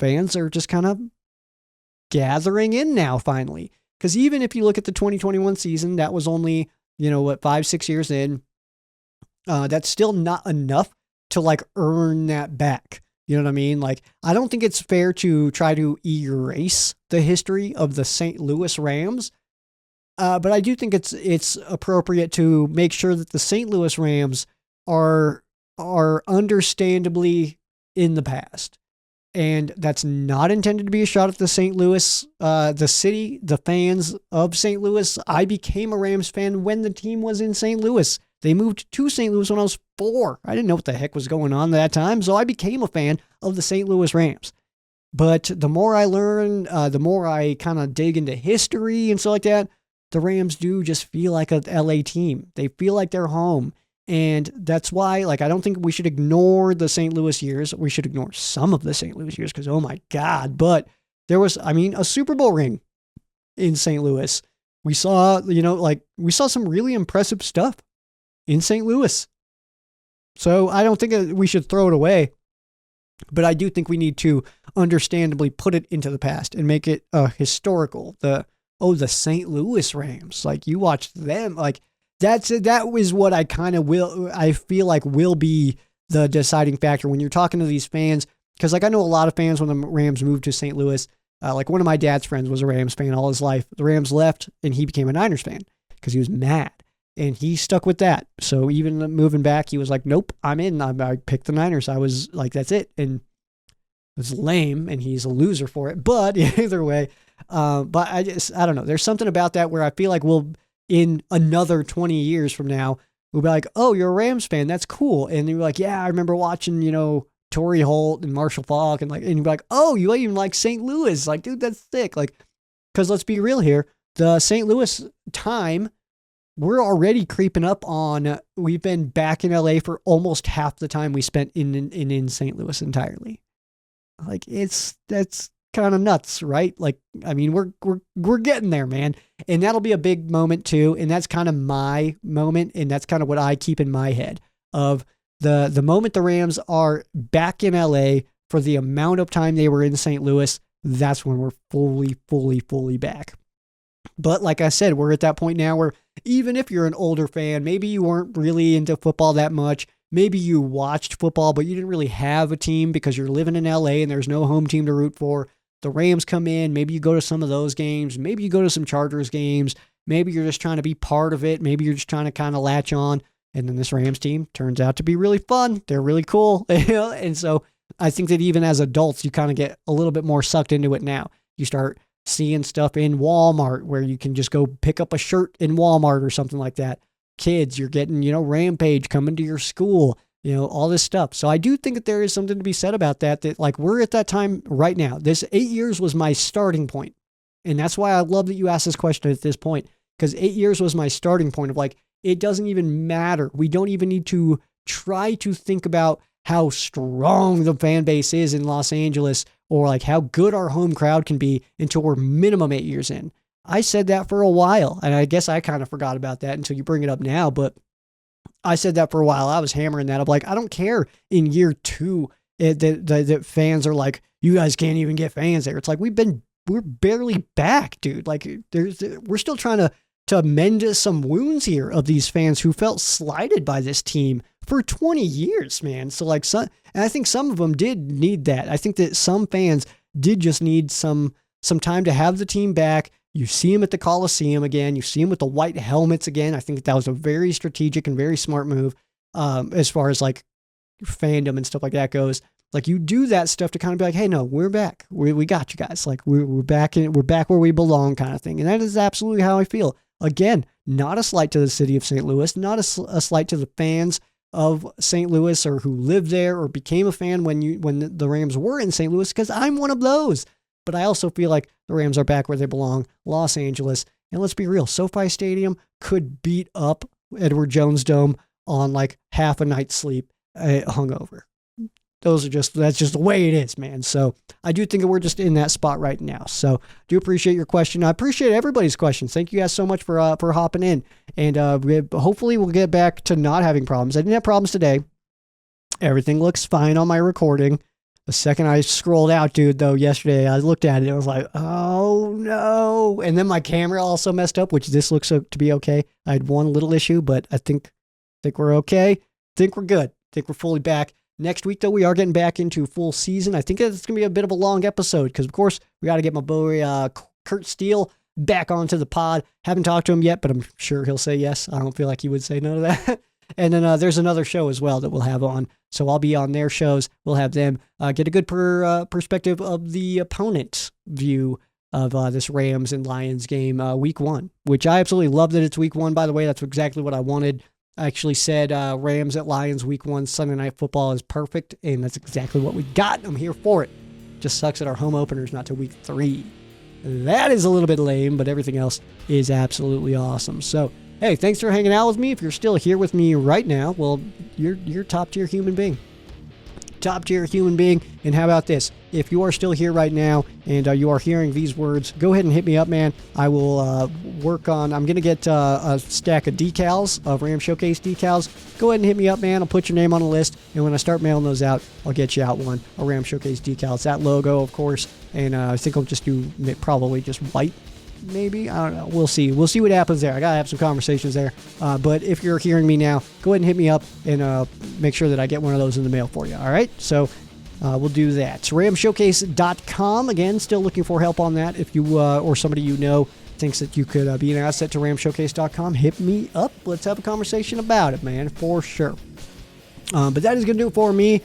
fans are just kind of gathering in now finally. Because even if you look at the 2021 season, that was only, 5-6 years in, that's still not enough to like earn that back. You know what I mean? Like, I don't think it's fair to try to erase the history of the St. Louis Rams. But I do think it's appropriate to make sure that the St. Louis Rams are understandably in the past. And that's not intended to be a shot at the St. Louis, the city, the fans of St. Louis. I became a Rams fan when the team was in St. Louis. They moved to St. Louis when I was 4. I didn't know what the heck was going on at that time, so I became a fan of the St. Louis Rams. But the more I learn, the more I kind of dig into history and stuff like that, the Rams do just feel like a LA team. They feel like they're home. And that's why, like, I don't think we should ignore the St. Louis years. We should ignore some of the St. Louis years because, oh my God. But there was, a Super Bowl ring in St. Louis. We saw, we saw some really impressive stuff in St. Louis. So I don't think we should throw it away. But I do think we need to understandably put it into the past and make it historical. The St. Louis Rams. Like, you watched them. Like, that was what I feel like will be the deciding factor when you're talking to these fans. Because, like, I know a lot of fans when the Rams moved to St. Louis. Like, one of my dad's friends was a Rams fan all his life. The Rams left, and he became a Niners fan because he was mad. And he stuck with that. So even moving back, he was like, nope, I'm in. I picked the Niners. I was like, that's it. And it's lame, and he's a loser for it. But either way, but I don't know. There's something about that where I feel like in another 20 years from now, we'll be like, oh, you're a Rams fan. That's cool. And you're like, yeah, I remember watching, Torrey Holt and Marshall Faulk. And you'd be like, oh, you even like St. Louis. Like, dude, that's sick. Like, because let's be real here. The St. Louis time, we're already creeping up on, we've been back in LA for almost half the time we spent in St. Louis entirely. Like, that's kind of nuts, right? Like, we're getting there, man. And that'll be a big moment too. And that's kind of my moment. And that's kind of what I keep in my head of the moment the Rams are back in LA for the amount of time they were in St. Louis. That's when we're fully back. But like I said, we're at that point now where even if you're an older fan, maybe you weren't really into football that much. Maybe you watched football, but you didn't really have a team because you're living in LA and there's no home team to root for. The Rams come in. Maybe you go to some of those games. Maybe you go to some Chargers games. Maybe you're just trying to be part of it. Maybe you're just trying to kind of latch on. And then this Rams team turns out to be really fun. They're really cool. And so I think that even as adults, you kind of get a little bit more sucked into it now. You start seeing stuff in Walmart where you can just go pick up a shirt in Walmart or something like that. Kids, you're getting, Rampage coming to your school, all this stuff. So I do think that there is something to be said about that like we're at that time right now. This 8 years was my starting point. And that's why I love that you asked this question at this point, because 8 years was my starting point of like, it doesn't even matter. We don't even need to try to think about how strong the fan base is in Los Angeles or like how good our home crowd can be until we're minimum 8 years in. I said that for a while, and I guess I kind of forgot about that until you bring it up now, but I said that for a while. I was hammering that. I'm like, I don't care in year 2 that fans are like, you guys can't even get fans there. It's like, we're barely back, dude. Like we're still trying to mend some wounds here of these fans who felt slighted by this team for 20 years, man. So like, and I think some of them did need that. I think that some fans did just need some time to have the team back. You see him at the Coliseum again. You see him with the white helmets again. I think that was a very strategic and very smart move as far as like fandom and stuff like that goes. Like you do that stuff to kind of be like, hey, no, we're back. We got you guys. Like we're back where we belong kind of thing. And that is absolutely how I feel. Again, not a slight to the city of St. Louis, not a slight to the fans of St. Louis or who lived there or became a fan when the Rams were in St. Louis, because I'm one of those. But I also feel like the Rams are back where they belong, Los Angeles. And let's be real, SoFi Stadium could beat up Edward Jones Dome on like half a night's sleep hungover. That's just the way it is, man. So I do think that we're just in that spot right now. So do appreciate your question. I appreciate everybody's questions. Thank you guys so much for hopping in. And hopefully we'll get back to not having problems. I didn't have problems today. Everything looks fine on my recording. The second I scrolled out, dude, though, yesterday, I looked at it and I was like, oh, no. And then my camera also messed up, which this looks to be okay. I had one little issue, but I think we're okay. I think we're good. I think we're fully back. Next week, though, we are getting back into full season. I think it's going to be a bit of a long episode because, of course, we got to get my boy Kurt Steele back onto the pod. Haven't talked to him yet, but I'm sure he'll say yes. I don't feel like he would say no to that. And then there's another show as well that we'll have on. So I'll be on their shows. We'll have them get a good perspective of the opponent's view of this Rams and Lions game week 1, which I absolutely love that it's week 1, by the way. That's exactly what I wanted. I actually said Rams at Lions week 1 Sunday Night Football is perfect, and that's exactly what we got. I'm here for it. Just sucks that our home opener is not till week 3. That is a little bit lame, but everything else is absolutely awesome. So, hey, thanks for hanging out with me. If you're still here with me right now, well, you're top tier human being. Top tier human being. And how about this? If you are still here right now and you are hearing these words, go ahead and hit me up, man. I will work on, I'm going to get a stack of decals, of Ram Showcase decals. Go ahead and hit me up, man. I'll put your name on the list. And when I start mailing those out, I'll get you out one, a Ram Showcase decal. It's that logo, of course. And I think I'll just do probably just white. Maybe. I don't know. We'll see. We'll see what happens there. I got to have some conversations there. But if you're hearing me now, go ahead and hit me up and make sure that I get one of those in the mail for you. All right? So we'll do that. RamShowcase.com. Again, still looking for help on that. If you or somebody you know thinks that you could be an asset to RamShowcase.com, hit me up. Let's have a conversation about it, man, for sure. But that is going to do it for me.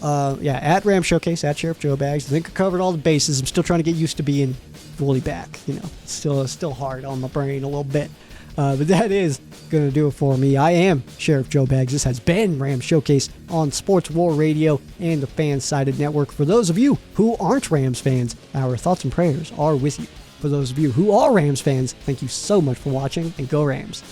At Ram Showcase, at Sheriff Joe Bags. I think I covered all the bases. I'm still trying to get used to being fully back. You know, it's still hard on my brain a little bit. But that is going to do it for me. I am Sheriff Joe Bags. This has been Ram Showcase on Sports War Radio and the Fan-Sided Network. For those of you who aren't Rams fans, our thoughts and prayers are with you. For those of you who are Rams fans, thank you so much for watching, and go Rams.